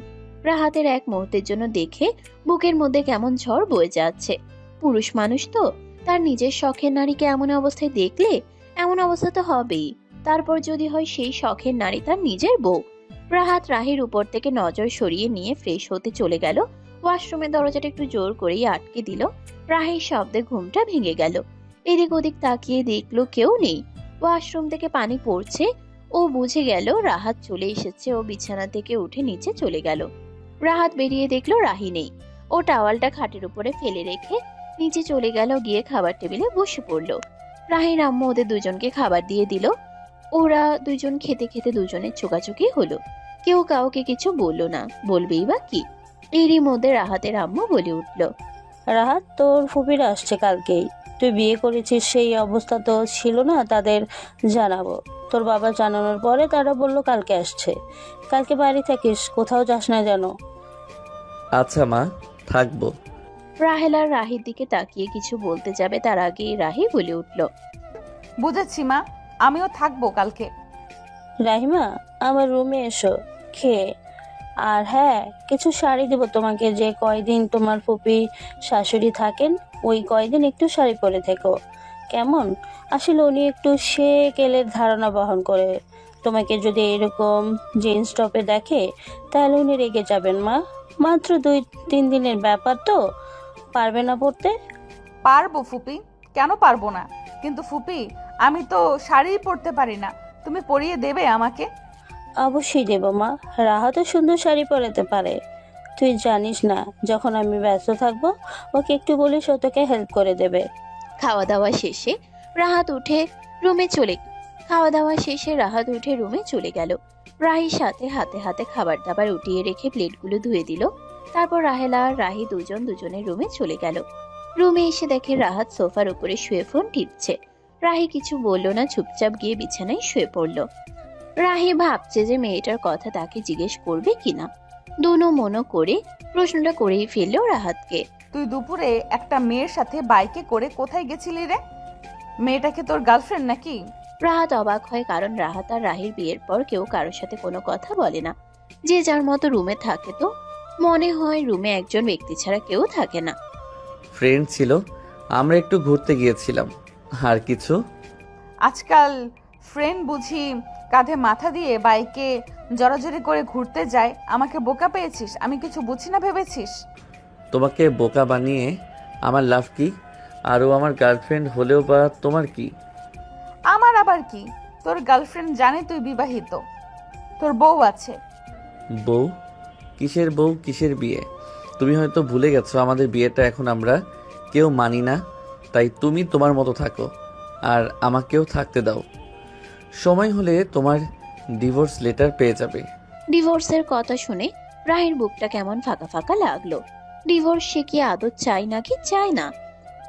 রাহাতের এক মুহূর্তের জন্য দেখে বুকের মধ্যে কেমন ঝড় বয়ে যাচ্ছে। পুরুষ মানুষ তো, তার নিজের শখের নারীকে এমন অবস্থায় দেখলে এমন অবস্থা তো হবেই। তারপর যদি হয় সেই শখের নারী তার নিজের বউ। রাহাত রাহির উপর থেকে নজর সরিয়ে নিয়ে ফ্রেশ হতে চলে গেল। ওয়াশরুমের দরজাটা একটু জোর করেই আটকে দিল। রাহির শব্দে ঘুমটা ভেঙে গেল। এদিক ওদিক তাকিয়ে দেখলো কেউ নেই। ওয়াশরুম থেকে পানি পড়ছে। ও বুঝে গেল রাহাত চলে এসেছে। ও বিছানা থেকে উঠে নিচে চলে গেল। রাহাত বেরিয়ে দেখলো রাহি নেই। ও টাওয়ালটা খাটের উপরে ফেলে রেখে নিচে চলে গেল, গিয়ে খাবার টেবিলে বসে পড়লো। রাহির আম্মু ওদের দুজনকে খাবার দিয়ে দিল। ওরা দুজন খেতে খেতে দুজনের চোকাচোকি হলো। কেউ কাউকে কিছু বললো না, বলবেই বা কি। এরই মধ্যে রাহাতের আম্মু বলে উঠলো, রাহাত, তোর ফুপিরা আসছে কালকেই। তুই বিয়ে করেছিস সেই অবস্থা তো ছিল না তাদের জানাবো। তোর বাবা জানানোর পরে তারা বলল কালকে আসছে। কালকে বাড়ি থাকিস, কোথাও যাস না যেন। আচ্ছা মা, থাকবো। রাহেলা রাহির দিকে তাকিয়ে কিছু বলতে যাবে, তার আগেই রাহি বলে উঠল, বুঝেছি মা, আমিও থাকবো কালকে। রাহিমা, আমার রুমে এসো, খেয়ে। আর হ্যাঁ, কিছু শাড়ি দেবো তোমাকে। যে কয়দিন তোমার ফুপি শাশুড়ি থাকেন ওই কয়দিন একটু শাড়ি পরে থেকো, কেমন? আসলে উনি একটু সেকেলের ধারণা বহন করে। তোমাকে যদি এরকম জিন্স টপে দেখে তাহলে উনি রেগে যাবেন মা। মাত্র 2-3 দিনের ব্যাপার তো, পারবে না পড়তে? পারবো ফুপি, কেন পারবো না? কিন্তু ফুপি, আমি তো শাড়িই পরতে পারি না, তুমি পরিয়ে দেবে আমাকে? অবশ্যই দেবো মা, রাহাতও সুন্দর শাড়ি পরাতে পারে। তুই জানিস না, যখন আমি ব্যস্ত থাকবো ওকে একটু বলিস, ও তোকে হেল্প করে দেবে। খাওয়া দাওয়া শেষে রাহাত উঠে রুমে চলে গেল। রাহির সাথে হাতে হাতে খাবার দাবার উঠিয়ে রেখে প্লেটগুলো ধুয়ে দিল। তারপর রাহেলা আর রাহি দুজনের রুমে চলে গেল। রুমে এসে দেখে রাহাত সোফার উপরে শুয়ে ফোন টিপছে। রাহি কিছু বলল না, চুপচাপ গিয়ে বিছানায় শুয়ে পড়ল। রাহি ভাবছে যে মেয়েটার কথা তাকে জিজ্ঞেস করবে কিনা। দুনো মনো করে প্রশ্নটা করেই ফেললো রাহাতকে। তুই দুপুরে একটা মেয়ের সাথে বাইকে করে কোথায় গেছিলি রে? মেয়েটাকে তোর গার্লফ্রেন্ড নাকি? রাহাত অবাক হয়, কারণ রাহাত আর রাহির বিয়ের পর কেউ কারোর সাথে কোনো কথা বলে না। যে যার মতো রুমে থাকে। তো মনে হয় রুমে একজন ব্যক্তি ছাড়া কেউ থাকে না। ফ্রেন্ড ছিল, আমরা একটু ঘুরতে গিয়েছিলাম, আর কিছু। আজকাল ফ্রেন্ড বুঝি কাঁধে মাথা দিয়ে বাইকে জড়াজড়ি করে ঘুরতে যায়। আমাকে বোকা পেয়েছিস? আমি কিছু বুঝি না ভেবেছিস? তোমাকে বোকা বানিয়ে আমার লাভ কি? আরও আমার গার্লফ্রেন্ড হলেও বা তোমার কি? আমার আবার কি? তোর গার্লফ্রেন্ড জানে তুই বিবাহিত, তোর বউ আছে। বউ? কিসের বউ, কিসের বিয়ে? তুমি হয়তো ভুলে গেছো আমাদের বিয়েটা এখন আমরা কেউ মানি না, তাই তুমি তোমার মতো থাকো আর আমাকেও থাকতে দাও। সময় হলে তোমার ডিভোর্স লেটার পেয়ে যাবে। ডিভোর্সের কথা শুনে রাহির বুকটা কেমন ফাঁকা ফাঁকা লাগলো। ডিভোর্স সে কি আদৌ চাই নাকি চায় না?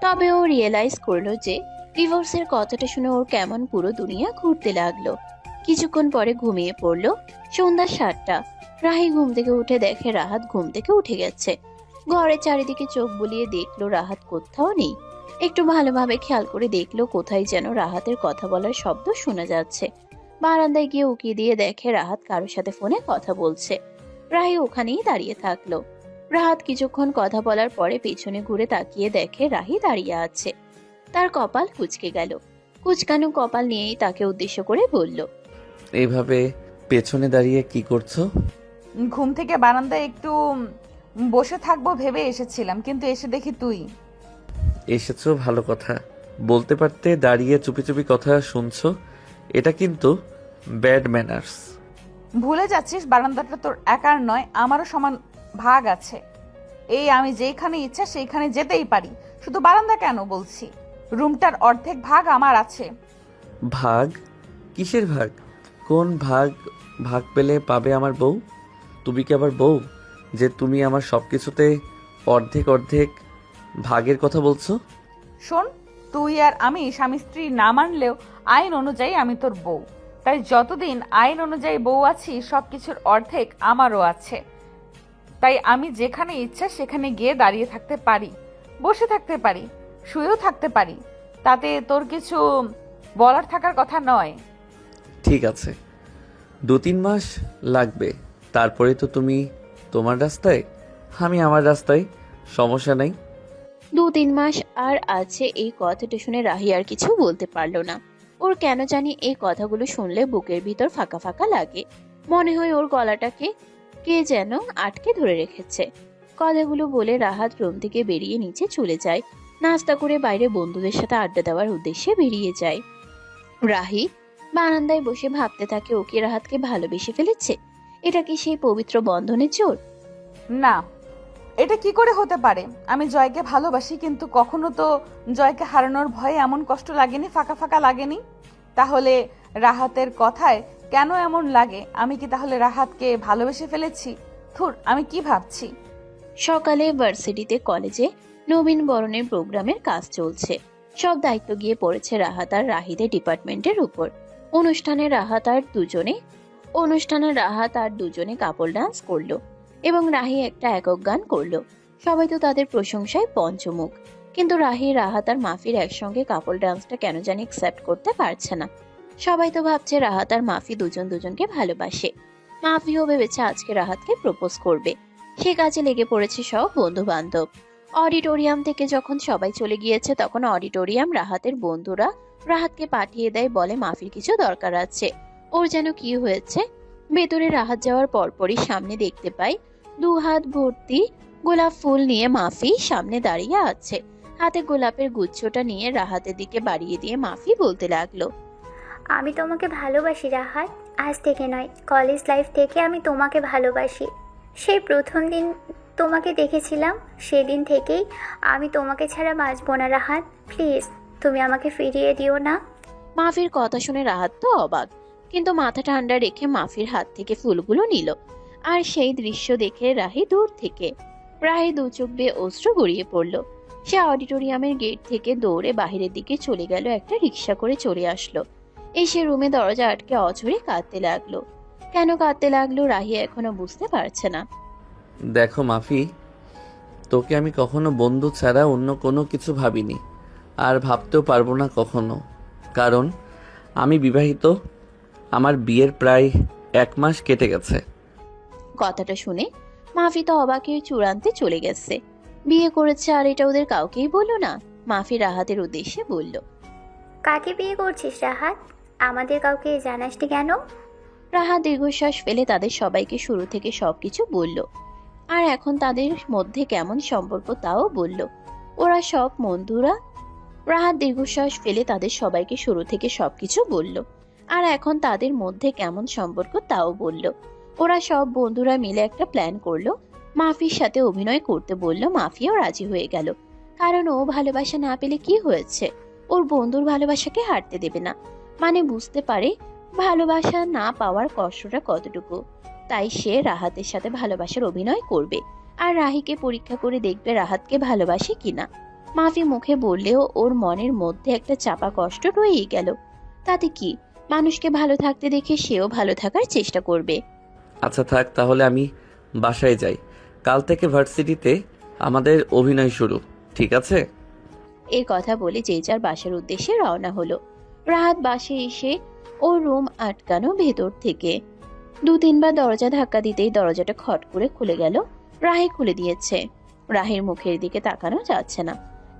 তবে ও রিয়েলাইজ করলো যে ডিভোর্সের কথাটা শুনে ওর কেমন পুরো দুনিয়া ঘুরতে লাগলো। কিছুক্ষণ পরে ঘুমিয়ে পড়লো। সন্ধ্যা 7টা। রাহি ঘুম থেকে উঠে দেখে রাহাত ঘুম থেকে উঠে গেছে। ঘরের চারিদিকে চোখ বুলিয়ে দেখলো রাহাত কোথাও নেই। একটু ভালোভাবে খেয়াল করে দেখলো কোথায় যেন রাহাতের কথা বলার শব্দ শোনা যাচ্ছে। বারান্দায় গিয়ে উকি দিয়ে দেখে রাহাত কারোর সাথে ফোনে কথা বলছে। রাহি ওখানেই দাঁড়িয়ে থাকলো। রাহাত কিছুক্ষণ কথা বলার পরে পেছনে ঘুরে তাকিয়ে দেখে রাহি দাঁড়িয়ে আছে। তার কপাল কুঁচকে গেল। কুচকানো কপাল নিয়েই তাকে উদ্দেশ্য করে বলল, এইভাবে পেছনে দাঁড়িয়ে কি করছো? ঘুম থেকে বারান্দায় একটু বসে থাকবো ভেবে এসেছিলাম, কিন্তু এসে দেখি তুই। এসেছো ভালো কথা, বলতে পারতে দাঁড়িয়ে চুপি চুপি কথা শুনছো। এটা কিন্তু ব্যাড ম্যানার্স। ভুলে যাচ্ছিস বারান্দাটা তোর একার নয়, আমারও সমান ভাগ আছে। এই আমি যেখানে ইচ্ছা সেইখানে যেতেই পারি, শুধু বারান্দা কেন বলছি। রুমটার অর্ধেক ভাগ আমার আছে। ভাগ? কিসের ভাগ? কোন ভাগ? ভাগ পেলে পাবে আমার বউ। তুমি কি আবার বউ যে তুমি আমার সব কিছুতে অর্ধেক অর্ধেক ভাগের কথা বলছো? শোন, তুই আর আমি স্বামী স্ত্রী না মানলেও আইন অনুযায়ী আমি তোর বউ। তাই যতদিন আইন অনুযায়ী বউ আছি সবকিছুর অর্ধেক আমারও আছে। তাই আমি যেখানে ইচ্ছা সেখানে গিয়ে দাঁড়িয়ে থাকতে পারি, বসে থাকতে পারি, শুয়েও থাকতে পারি। তাতে তোর কিছু বলার থাকার কথা নয়। ঠিক আছে, 2-3 মাস লাগবে, তারপরে তো তুমি তোমার রাস্তায়, আমি আমার রাস্তায়, সমস্যা নাই। 2-3 মাস আর আছে। এই কথাটা শুনে রাহি আর কিছু বলতে পারলো না। ওর কেন জানি এই কথাগুলো শুনলে বুকের ভিতর ফাঁকা ফাঁকা লাগে। মনে হয় ওর গলাটাকে কে যেন আটকে ধরে রেখেছে। কথাগুলো বলে রাহাত রুম থেকে বেরিয়ে নিচে চলে যায়। নাস্তা করে বাইরে বন্ধুদের সাথে আড্ডা দেওয়ার উদ্দেশ্যে বেরিয়ে যায়। রাহি বারান্দায় বসে ভাবতে থাকে, ওকে রাহাতকে ভালোবেসে ফেলেছে। এটা কি সেই পবিত্র বন্ধনের জোর? না, এটা কি করে হতে পারে? আমি জয়কে ভালোবাসি, কিন্তু কখনো তো জয়কে হারানোর ভয়ে এমন কষ্ট লাগেনি, ফাঁকা ফাঁকা লাগেনি। তাহলে রাহাতের কথায় কেন এমন লাগে? আমি কি তাহলে রাহাতকে ভালোবেসে ফেলেছি? ধুর, আমি কি ভাবছি। সকালে ভার্সিটিতে কলেজে নবীন বরণের প্রোগ্রামের কাজ চলছে। সব দায়িত্ব গিয়ে পড়েছে রাহাত আর রাহিদের ডিপার্টমেন্টের উপর। অনুষ্ঠানে রাহাত আর দুজনে কাপল ডান্স করলো এবং রাহি একটা একক গান করলো। সবাই তো তাদের প্রশংসায় পঞ্চমুখ, কিন্তু রাহি, রাহাত আর মাফির একসঙ্গে কাপল ডান্সটা কেন জানি অ্যাকসেপ্ট করতে পারছে না। সবাই তো ভাবছে রাহাত আর মাফি দুজন দুজনকে ভালোবাসে। মাফিও ভেবেছে আজকে রাহাতকে প্রপোজ করবে। সে কাজে লেগে পড়েছে সব বন্ধু বান্ধব। অডিটোরিয়াম থেকে যখন সবাই চলে গিয়েছে, তখন অডিটোরিয়াম রাহাতের বন্ধুরা রাহাতকে পাঠিয়ে দেয়, বলে মাফির কিছু দরকার আছে। ওর যেন কি হয়েছে। ভেতরে রাহাত যাওয়ার পরপরই সামনে দেখতে পাই 2 হাত ভর্তি গোলাপ ফুল নিয়ে মাফি সামনে দাঁড়িয়ে আছে। হাতে গোলাপের গুচ্ছটা নিয়ে রাহাতের দিকে বাড়িয়ে দিয়ে মাফি বলতে লাগলো, আমি তোমাকে ভালোবাসি রাহাত। আজ থেকে নয়, কলেজ লাইফ থেকে আমি তোমাকে ভালোবাসি। সেই প্রথম দিন তোমাকে দেখেছিলাম, সেদিন থেকেই আমি তোমাকে ছাড়া বাঁচব না রাহাত। প্লিজ, তুমি আমাকে ফিরিয়ে দিও না। মাফির কথা শুনে রাহাত তো অবাক, কিন্তু মাথা ঠান্ডা রেখে মাফির হাত থেকে ফুলগুলো নিল। আর সেই দৃশ্য দেখে রাহি দূর থেকে প্রায় 2 চোখ বেয়ে অশ্রু গড়িয়ে পড়ল। সে অডিটোরিয়ামের গেট থেকে দৌড়ে বাহিরের দিকে চলে গেল। একটা রিক্সা করে চলে আসলো। এসে রুমে দরজা আটকে অঝরে কাঁদতে লাগলো। কেন কাঁদতে লাগলো রাহি এখনো বুঝতে পারছে না। দেখো মাফি, তোকে আমি কখনো বন্ধু ছাড়া অন্য কোনো কিছু ভাবিনি। আর ভাবতেও পারবো না কখনো, কারণ আমি বিবাহিত। আমার বিয়ের প্রায় 1 মাস কেটে গেছে। কথাটা শুনে মাফি তো অবাকের চূড়ান্তে চলে গেছে। বিয়ে করেছে আর এটা ওদের কাউকেই বললো না। মাফি রাহাতের উদ্দেশ্যে বলল, কাকে বিয়ে করছিস রাহাত? আমাদের কাউকে জানাসনি কেন? রাহাত দীর্ঘশ্বাস ফেলে তাদের সবাইকে শুরু থেকে সবকিছু বলল। আর এখন তাদের মধ্যে কেমন সম্পর্ক তাও বলল। ওরা সব বন্ধুরা। রাহাত দীর্ঘশ্বাস ফেলে তাদের সবাইকে শুরু থেকে সবকিছু বলল। আর এখন তাদের মধ্যে কেমন সম্পর্ক তাও বলল। ওরা সব বন্ধুরা মিলে একটা প্ল্যান করলো। মাফির সাথে অভিনয় করতে বলল। মাফিও রাজি হয়ে গেল, কারণ ও ভালোবাসা না পেলে কি হয়েছে, ওর বন্ধুর ভালোবাসাকে হারতে দেবে না। মানে বুঝতে পারে ভালোবাসা না পাওয়ার কষ্টটা কতটুকু। তাই সে রাহাতের সাথে ভালোবাসার অভিনয় করবে আর রাহিকে পরীক্ষা করে দেখবে রাহাতকে ভালোবাসে কিনা। মাফি মুখে বললেও ওর মনের মধ্যে একটা চাপা কষ্ট রয়েই গেল। তাতে কি, মানুষকে ভালো থাকতে দেখে সেও ভালো থাকার চেষ্টা করবে। আচ্ছা থাক, তাহলে আমি বাসায় যাই। কাল থেকে ভার্সিটিতে আমাদের অভিনয় শুরু, ঠিক আছে? এই কথা বলে যে যার বাসার উদ্দেশ্যে রওনা হলো। রাহাত বাসে এসে ওর রুম আটকানো ভেতর থেকে 2-3 বার দরজা ধাক্কা দিতেই দরজাটা খট করে খুলে গেল। রাহি খুলে দিয়েছে। রাহির মুখের দিকে তাকানো যাচ্ছে না।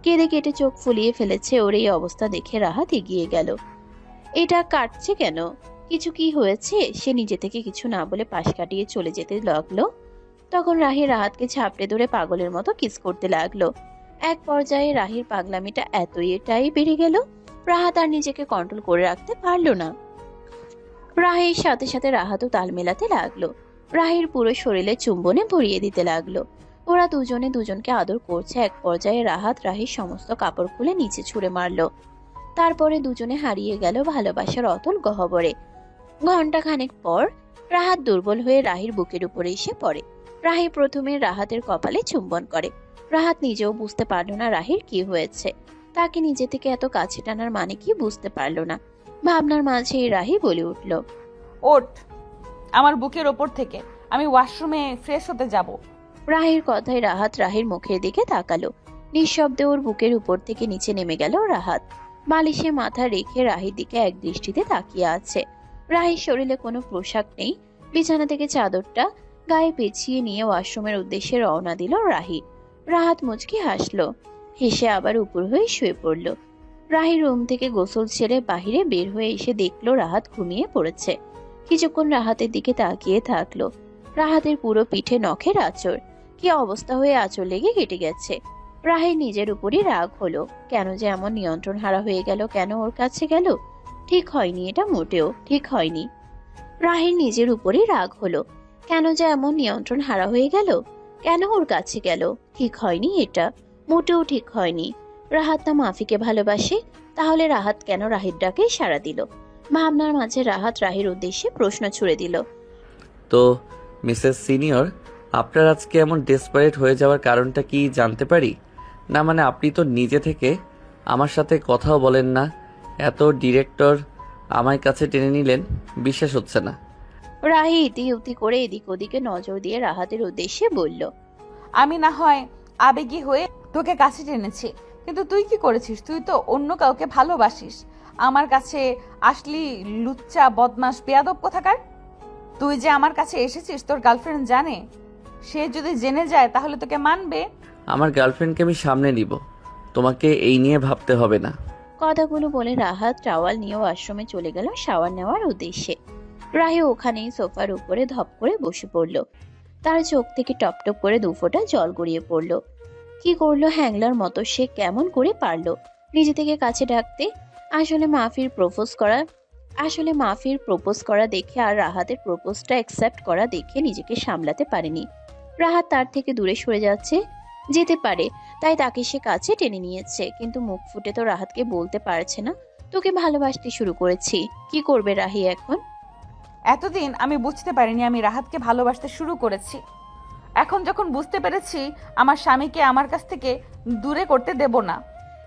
কেঁদে কেটে চোখ ফুলিয়ে ফেলেছে। ওর এই অবস্থা দেখে রাহাত এগিয়ে গেল। এটা কাটছে কেন? কিছু কি হয়েছে? সে নিজে থেকে কিছু না বলে পাশ কাটিয়ে চলে যেতে লাগলো। তখন রাহি রাহাতকে ঝাপটে ধরে পাগলের মতো কিস করতে লাগলো। এক পর্যায়ে রাহির পাগলামিটা এতটাই বেড়ে গেল, রাহাত আর নিজেকে কন্ট্রোল করে রাখতে পারলো না। রাহির সাথে সাথে রাহাতও তাল মেলাতে লাগলো। রাহির পুরো শরীরে চুম্বনে ভরিয়ে দিতে লাগলো। ওরা দুজনে দুজনকে আদর করছে। এক পর্যায়ে রাহাত রাহির সমস্ত কাপড় খুলে নিচে ছুঁড়ে মারলো। তারপরে দুজনে হারিয়ে গেল ভালোবাসার অতল গহ্বরে। ঘন্টা খানেক পর রাহাত দুর্বল হয়ে রাহির বুকের উপরে এসে পড়ে। রাহি প্রথমে রাহাতের কপালে চুম্বন করে। রাহাত নিজেও বুঝতে পারল না রাহির কি হয়েছে। তাকে নিজে থেকে এত কাছে টানার মানে কি বুঝতে পারল না। ভাবনার মাঝে রাহি বলে উঠল, ওঠ আমার বুকের ওপর থেকে, আমি ওয়াশরুমে ফ্রেশ হতে যাব। রাহির কথায় রাহাত রাহির মুখের দিকে তাকালো। নিঃশব্দে ওর বুকের উপর থেকে নিচে নেমে গেল রাহাত। বালিশে মাথা রেখে রাহির দিকে এক দৃষ্টিতে তাকিয়ে আছে। রাহির শরীরে কোনো পোশাক নেই। বিছানা থেকে চাদরটা গায়ে পেঁচিয়ে নিয়ে ওয়াশরুমের উদ্দেশ্যে রওনা দিল রাহি। রাহাত মুচকি হাসলো। হেসে আবার উপর হয়ে শুয়ে পড়ল। রাহি রুম থেকে গোসল ছেড়ে বাহিরে বের হয়ে এসে দেখলো রাহাত ঘুমিয়ে পড়েছে। কিছুক্ষণ রাহাতের দিকে তাকিয়ে থাকলো। রাহাতের পুরো পিঠে নখের আঁচড়। কি অবস্থা হয়ে আঁচড় লেগে কেটে গেছে। রাহি নিজের উপরই রাগ হলো। কেন যে এমন নিয়ন্ত্রণ হারা হয়ে গেল, কেন ওর কাছে গেল? ঠিক হয়নি, এটা মোটেও ঠিক হয়নি। রাহির নিজের উপরই রাগ হলো। কেন যে এমন নিয়ন্ত্রণ হারা হয়ে গেল, কেন ওর কাছে গেল? ঠিক হয়নি, এটা মোটেও ঠিক হয়নি। রাহাত না মাফিকে ভালোবাসে, তাহলে রাহাত কেন রাহির ডাকে সাড়া দিল? ভাবনার মাঝে রাহাত রাহির উদ্দেশ্যে প্রশ্ন ছুড়ে দিল, তো মিসেস সিনিয়র, আপনার আজকে এমন ডেসপারেট হয়ে যাওয়ার কারণটা কি জানতে পারি? না মানে আপনি তো নিজে থেকে আমার সাথে কথাও বলেন না, এত ডিরেক্টর আমার কাছে টেনে নিলেন, বিশ্বাস হচ্ছে না। রাহি ইতি করে এদিক ওদিকে নজর দিয়ে রাহাতের উদ্দেশ্যে বলল, আমি না হয় আবেগী হয়ে তোকে কাছে টেনেছি, কিন্তু তুই কি করেছিস? তুই তো অন্য কাউকে ভালোবাসিস। আমার কাছে আসলি লুচ্চা বদমাস বেয়াদব কোথাকার। তুই যে আমার কাছে এসেছিস তোর গার্লফ্রেন্ড জানে? সে যদি জেনে যায় তাহলে তোকে মানবে? আমার গার্লফ্রেন্ডকে আমি সামনে নিব, তোমাকে এই নিয়ে ভাবতে হবে না। কথাগুলো বলে রাহাত টাওয়াল নিয়ে ওয়াশরুমে চলে গেল শাওয়ার নেওয়ার উদ্দেশ্যে। রাহি ওখানেই সোফার উপরে ধপ করে বসে পড়ল। তার চোখ থেকে টপ টপ করে 2 ফোঁটা জল গড়িয়ে পড়ল। কি করলো হ্যাংলার মতো সে? কেমন করে পারলো নিজে থেকে কাছে ডাকতে? আসলে মাফির প্রপোজ করা দেখে আর রাহাতের প্রপোজটা অ্যাকসেপ্ট করা দেখে নিজেকে সামলাতে পারেনি। রাহাত তার থেকে দূরে সরে যেতে পারে, তাই তাকে সে কাছে টেনে নিয়েছে। কিন্তু মুখ ফুটে তো রাহাতকে বলতে পারছে না, তোকে ভালোবাসতে শুরু করেছি। কি করবে রাহি এখন? এতদিন আমি বুঝতে পারিনি আমি রাহাতকে ভালোবাসতে শুরু করেছি। এখন যখন বুঝতে পেরেছি আমার স্বামীকে আমার কাছ থেকে দূরে করতে দেব না।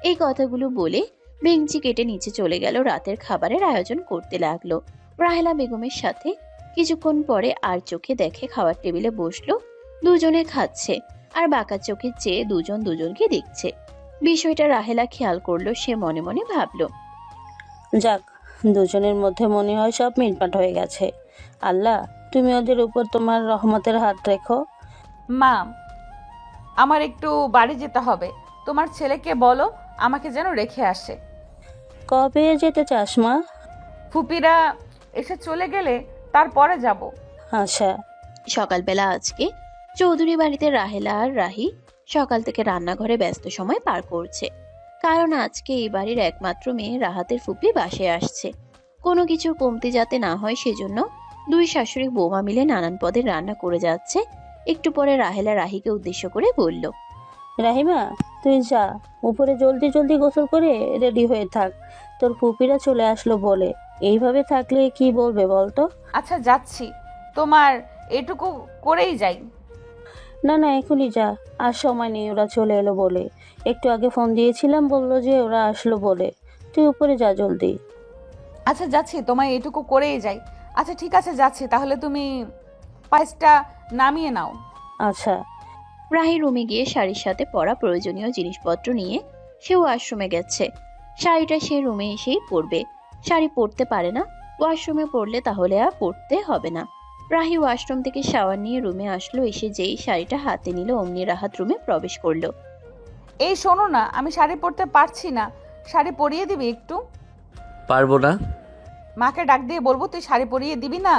এই কথাগুলো বলে বেঞ্চি কেটে নিচে চলে গেল রাতের খাবারের আয়োজন করতে লাগলো। রাহেলা বেগমের সাথে কিছুক্ষণ পরে আর চোখে দেখে খাওয়ার টেবিলে বসলো। দুজনে খাচ্ছে আর বাঁকা চোখে চেয়ে দুজন দুজনকে দেখছে। বিষয়টা রাহেলা খেয়াল করলো, সে মনে মনে ভাবলো, যাক, দুজনের মধ্যে মনে হয় সব মিটমাট হয়ে গেছে। আল্লাহ, তুমি ওদের উপর তোমার রহমতের হাত রেখো। মা, আমার একটু বাড়ি যেতে হবে। তোমার ছেলেকে বলো আমাকে যেন রেখে আসে। কবে যেতে চাস মা? ফুপিরা এসে চলে গেলে তারপরে যাব। আচ্ছা। সকালবেলা আজকে চৌধুরী বাড়িতে রাহেলা আর রাহি সকাল থেকে রান্নাঘরে ব্যস্ত সময় পার করছে। কারণ আজকে এই বাড়ির একমাত্র মেয়ে রাহাতের ফুপি বাসায় আসছে। কোনো কিছুর কমতি যাতে না হয় সেজন্য দুই শাশুড়ি বৌমা মিলে নানান পদের রান্না করে যাচ্ছে। একটু পরে রাহেলা রাহিকে উদ্দেশ্য করে বলল, রাহিমা, তুই যা, উপরে জলদি জলদি গোসল করে রেডি হয়ে থাক। তোর ফুপিরা চলে আসলো বলে। এইভাবে থাকলে কি বলবে বলতো? আচ্ছা যাচ্ছি, তোমার এটুকু করেই যাই। না না, এখনই যা, আর সময় নেই, ওরা চলে এলো বলে। একটু আগে ফোন দিয়েছিলাম, বললো যে ওরা আসলো বলে। তুই উপরে যা জলদি। আচ্ছা যাচ্ছি, তোমায় এটুকু করেই যাই। আচ্ছা ঠিক আছে যাচ্ছি, তাহলে তুমি পায়েসটা নামিয়ে নাও। আচ্ছা। রাহি রুমে গিয়ে শাড়ির সাথে পরা প্রয়োজনীয় জিনিসপত্র নিয়ে সেও ওয়াশরুমে গেছে। শাড়িটা সে রুমে এসেই পরবে, শাড়ি পরতে পারে না, ওয়াশরুমে পরলে তাহলে আর পরতে হবে না। রাহি ওয়াশরুম থেকে শাওয়ার নিয়ে রুমে আসলো, এসে যেই শাড়িটা হাতে নিল অমনি রাহাত রুমে প্রবেশ করলো। এই শোনো না, আমি শাড়ি পরতে পারছি না, শাড়ি পরিয়ে দিবি একটু? পারবো না। মাকে ডাক দিয়ে বলবো তুই শাড়ি পরিয়ে দিবি না?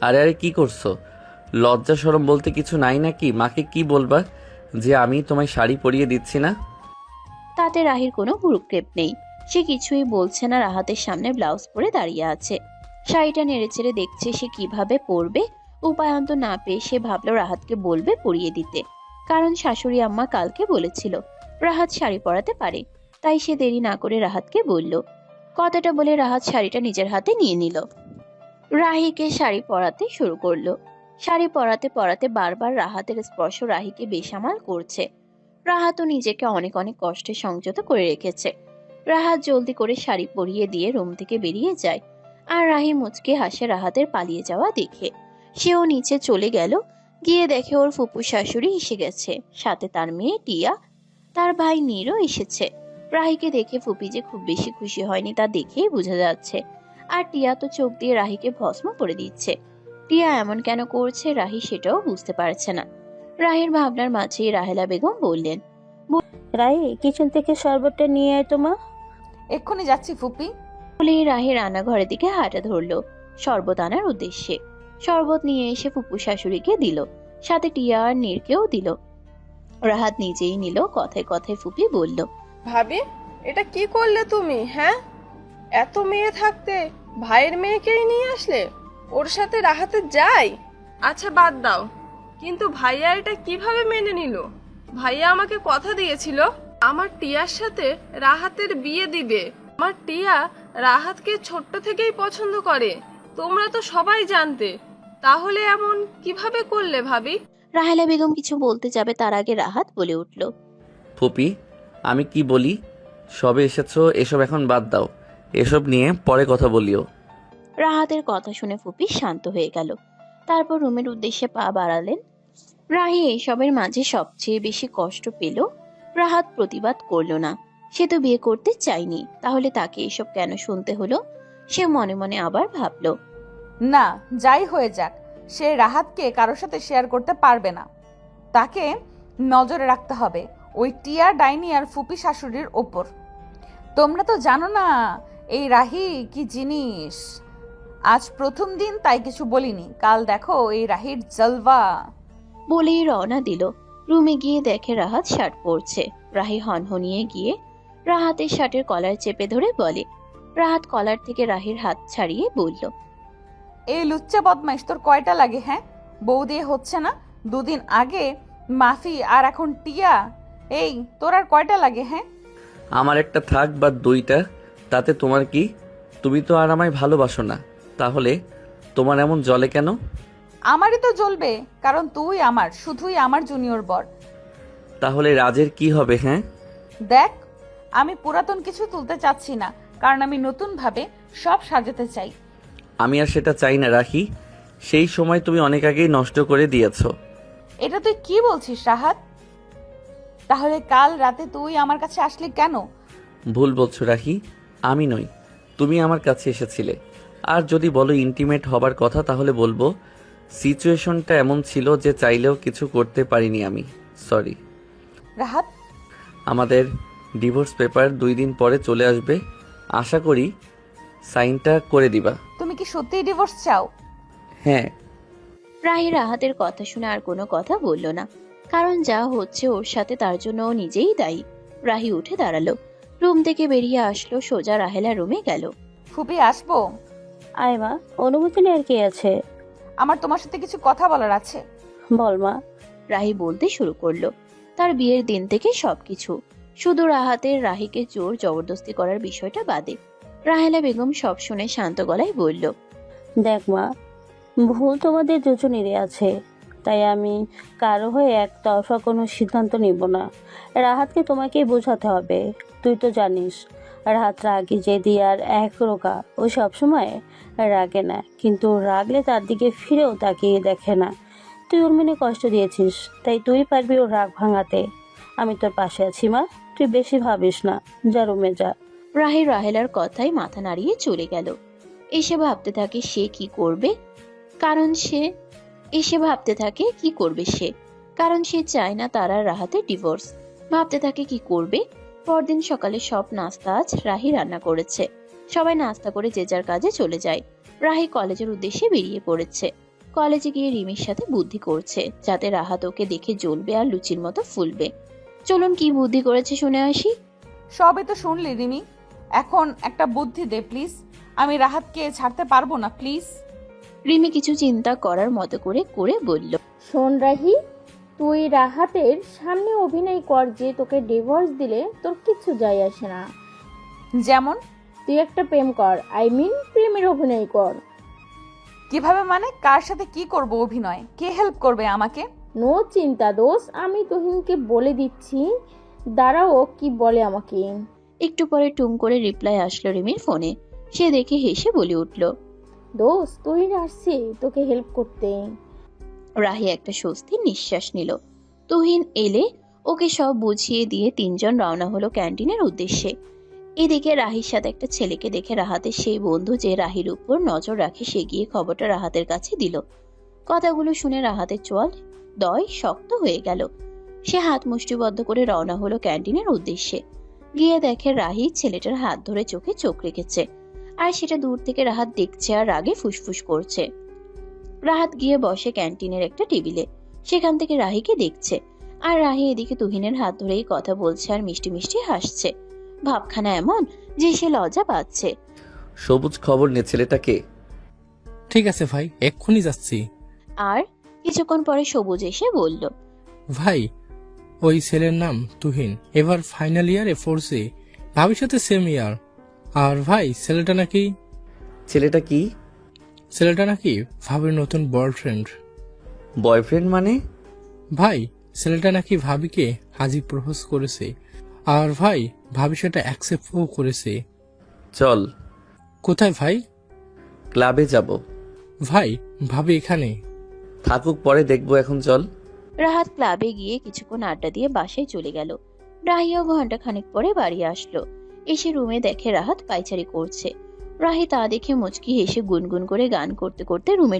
আরে আরে কি করছো? লজ্জা শরম বলতে কিছু নাই নাকি? মাকে কি বলবা যে আমি তোমায় শাড়ি পরিয়ে দিচ্ছি না? তাতে রাহির কোনো ভ্রুক্ষেপ নেই, সে কিছুই বলছে না, রাহাতের সামনে ব্লাউজ পরে দাঁড়িয়ে আছে। শাড়িটা নেড়েচেড়ে দেখছে সে কিভাবে পরবে। উপায়ন্ত না পেয়ে সে ভাবলো রাহাতকে বলবে পরিয়ে দিতে, কারণ শাশুড়ি আম্মা কালকে বলেছিল রাহাত শাড়ি পরাতে পারে। তাই সে দেরি না করে রাহাতকে বলল। কথাটা বলে রাহাত শাড়িটা নিজের হাতে নিয়ে নিল, রাহিকে শাড়ি পরাতে শুরু করলো। শাড়ি পরাতে পরাতে বারবার রাহাতের স্পর্শ রাহিকে বেসামাল করছে। রাহাতও নিজেকে অনেক অনেক কষ্টে সংযত করে রেখেছে। রাহাত জলদি করে শাড়ি পরিয়ে দিয়ে রুম থেকে বেরিয়ে যায়, আর রাহি মুচকে হাসে রাহাতের পালিয়ে যাওয়া দেখে। সেও নিচে চলে গেল, গিয়ে দেখে ওর ফুপু শাশুড়ি এসে গেছে, সাথে তার মেয়ে টিয়া, তার ভাই নীরও এসেছে। রাহিকে দেখে ফুপি যে খুব বেশি খুশি হয়নি তা দেখেই বোঝা যাচ্ছে। আর টিয়া তো চোখ দিয়ে রাহিকে ভস্ম করে দিচ্ছে। টিয়া এমন কেন করছে রাহি সেটাও বুঝতে পারছে না। রাহির ভাবনার মাঝেই রাহেলা বেগম বললেন, রাহি, কিচেন থেকে শরবতটা নিয়ে আয় তো মা। এক্ষুনি যাচ্ছি ফুপি। বলেই রাহি রান্নাঘরের দিকে হাঁটা ধরলো শরবত আনার উদ্দেশ্যে। শরবত নিয়ে এসে ফুপু শাশুড়িকে দিল, সাথে টিয়া আর নীরকেও দিল। রাহাত নিজেই নিল, কথায় কথায় ফুপি বলল, ভাবি, এটা কি করলে তুমি? হ্যাঁ, এত মেয়ে থাকতে ভাইয়ের মেয়েকেই নিয়ে আসলে, ওর সাথে রাহাতে যাই। আচ্ছা বাদ দাও, কিন্তু ভাইয়া এটা কিভাবে মেনে নিল? ভাইয়া আমাকে কথা দিয়েছিল আমার টিয়ার সাথে রাহাতের বিয়ে দিবে। আমার টিয়া রাহাতকে ছোট্ট থেকেই পছন্দ করে, তোমরা তো সবাই জানতে, তাহলে এমন কিভাবে করলে ভাবি? রাহেলা বেগম কিছু বলতে যাবে তার আগে রাহাত বলে উঠল, ফুপি, আমি কি বলি? সবে এসেছো, এসব এখন বাদ দাও, এসব নিয়ে পরে কথা বলিও। রাহাতের কথা শুনে ফুপি শান্ত হয়ে গেল, তারপর রুমের উদ্দেশ্যে পা বাড়ালেন। রাহি এইসবের মাঝে সবচেয়ে বেশি কষ্ট পেল। রাহাত প্রতিবাদ করলো না, সে তো বিয়ে করতে চায়নি, তাহলে তাকে এসব কেন শুনতে হলো? সে মনে মনে আবার ভাবলো, না, যাই হয়ে যাক, সে রাহাতকে কারোর সাথে শেয়ার করতে পারবে না। তাকে নজরে রাখতে হবে ওই টিয়া, ডাইনি আর ফুপি শাশুড়ির ওপর। তোমরা তো জানো না এই রাহি কি জিনিস। আজ প্রথম দিন তাই কিছু বলিনি, কাল দেখো এই রাহির জলওয়া। বলেই রওনা দিল। রুমে গিয়ে দেখে রাহাত শার্ট পরছে। রাহি হনহনিয়ে গিয়ে রাহাতের শার্টের কলার চেপে ধরে বলে। রাহাত কলার থেকে রাহির হাত ছাড়িয়ে বলল, এই লুচ্চা বদমাইশ, তোর কয়টা লাগে? হ্যাঁ, বউ দিয়ে হচ্ছে না, দুদিন আগে মাফি আর এখন টিয়া, এই তোর আর কয়টা লাগে? হ্যাঁ, আমার একটা থাক বা দুইটা, তাতে তোমার কি? তুমি তো আর আমায় ভালোবাসো না, তাহলে তোমার এমন জলে কেন? আমারই তো জ্বলবে, কারণ তুই আমার, শুধুই আমার জুনিয়র বর। তাহলে রাজের কি হবে? হ্যাঁ, দেখ, আমি পুরাতন কিছু তুলতে চাচ্ছি না, কারণ আমি নতুন ভাবে সব সাজাতে চাই। আমি আর সেটা চাই না রাখি, সেই সময় তুমি অনেক আগেই নষ্ট করে দিয়েছো। এটা তুই কি বলছিস রাহাত? তাহলে কাল রাতে তুই আমার কাছে আসলি কেন? ভুল বলছো রাহি, আমি নই, তুমি আমার কাছে এসেছিলে। আর যদি বলো ইন্টিমেট হবার কথা তাহলে বলবো সিচুয়েশনটা এমন ছিল যে চাইলেও কিছু করতে পারিনি আমি। সরি। রাহাত, আমাদের ডিভোর্স পেপার 2 দিন পরে চলে আসবে, আশা করি সাইনটা করে দিবা। তুমি কি সত্যিই ডিভোর্স চাও? হ্যাঁ। রাহি রাহাতের কথা শুনে আর কোনো কথা বলল না, কারণ যা হচ্ছে ওর সাথে তার জন্য ও নিজেই দায়ী। রাহি উঠে দাঁড়ালো, রুম থেকে বেরিয়ে আসলো, সোজা রাহেলা রুমে গেল। ফুপি, আসবো? আয় মা, অনুমতি নেওয়ার কি আছে? আমার তোমার সাথে কিছু কথা বলার আছে। বল মা। রাহি বলতে শুরু করলো তার বিয়ের দিন থেকে সবকিছু, শুধু রাহাতের রাহিকে জোর জবরদস্তি করার বিষয়টা বাদে। রাহেলা বেগম সব শুনে শান্ত গলায় বলল, দেখ মা, ভুল তোমাদের দুজনেরই আছে, তাই আমি কারো হয়ে একতরফা কোনো সিদ্ধান্ত নিব না। রাহাতকে তোমাকেই বোঝাতে হবে। তুই তো জানিস রাহাত রাগি জেদি আর একরোগা, ও সবসময় রাগে না, কিন্তু রাগলে তার দিকে ফিরেও তাকিয়ে দেখে না। তুই ওর মনে কষ্ট দিয়েছিস, তাই তুই পারবি ওর রাগ ভাঙাতে। আমি তোর পাশে আছি মা, তুই বেশি ভাবিস না, যা রুমে যা। রাহি রাহেলার কথায় মাথা নাড়িয়ে চলে গেল। এসে ভাবতে থাকে সে কি করবে, কারণ সে চায় না তার আর রাহাতের ডিভোর্স। ভাবতে থাকে কি করবে। পরদিন সকালে সব নাস্তা আজ রাহি রান্না করেছে। সবাই নাস্তা করে যে যার কাজে চলে যায়। রাহি কলেজের উদ্দেশ্যে বেরিয়ে পড়েছে। কলেজে গিয়ে রিমির সাথে বুদ্ধি করছে, যাতে রাহাত ওকে দেখে জ্বলবে আর লুচির মতো ফুলবে। চলুন কি বুদ্ধি করেছে শুনে আসি। সবই তো শুনলি রিমি, এখন একটা বুদ্ধি দে প্লিজ। আমি রাহাতকে ছাড়তে পারবো না, প্লিজ। রিমি কিছু চিন্তা করার মতো করে বলল, শোন রাহি, তুই রাহাতের সামনে অভিনয় কর যে তোকে ডিভোর্স দিলে তোর কিচ্ছু যায় আসে না। যেমন? তুই একটা প্রেম কর, প্রেমের অভিনয় কর। কিভাবে মানে? কার সাথে কি করব অভিনয়? কে হেল্প করবে আমাকে? নো চিন্তা দোষ, আমি তুহিনকে বলে দিচ্ছি, দাঁড়াও কি বলে আমাকে। একটু পরে টুম করে রিপ্লাই আসলো রিমির ফোনে। সে দেখে হেসে বলে উঠল, দোষ তুহিন আসছে তোকে হেল্প করতে। রাহি একটা স্বস্তির নিঃশ্বাস নিল। তুহিন এলে ওকে সব বুঝিয়ে দিয়ে তিনজন রওনা হলো ক্যান্টিনের উদ্দেশ্যে। এদিকে রাহির সাথে একটা ছেলেকে দেখে রাহাতের সেই বন্ধু যে রাহির উপর নজর রাখে, সে গিয়ে খবরটা রাহাতের কাছে দিল। কথাগুলো শুনে রাহাতের চোয়াল দয় শক্ত হয়ে গেল। সে হাত মুষ্টিবদ্ধ করে রওনা হলো ক্যান্টিনের উদ্দেশ্যে। গিয়ে দেখে রাহি ছেলেটার হাত ধরে চোখে চোখ রেখেছে, আর সেটা দূর থেকে রাহাত দেখছে আর রাগে ফুসফুস করছে। রাহাত গিয়ে বসে ক্যান্টিনের একটা টেবিলে, সেখান থেকে রাহিকে দেখছে। আর রাহি এদিকে তুহিনের হাত ধরেই কথা বলছে আর মিষ্টি মিষ্টি হাসছে। ভাবখানা এমন যে সে লজ্জা পাচ্ছে। সবুজ, খবর নে ছেলেটাকে। ঠিক আছে ভাই, এক্ষুনি যাচ্ছি। আর কিছুক্ষণ পরে সবুজ এসে বলল, ভাই, ওই ছেলের নাম তুহিন, এবার ফাইনাল ইয়ারে ফোর্সে, ভাবির সাথে সেম ইয়ার। আর ভাই, ছেলেটা নাকি ভাবির নতুন বয়ফ্রেন্ড। বয়ফ্রেন্ড মানে? ভাই, ছেলেটা নাকি ভাবিকে আজই প্রপোজ করেছে। আর ভাই, ভাবি সেটা অ্যাকসেপ্টও করেছে। চল। কোথায় ভাই? ক্লাবে যাব। ভাই, ভাবি এখানে থাকুক, পরে দেখবো, এখন চল। রাহাত ক্লাবে গিয়ে কিছুক্ষণ আড্ডা দিয়ে বাসায় চলে গেল। রাহিও ঘন্টা খানিক পরে বাড়ি আসলো। এসে রুমে দেখে রাহাত পায়চারি করছে। রাহি তা দেখে মুচকি হেসে গুনগুন করে গান করতে করতে রুমে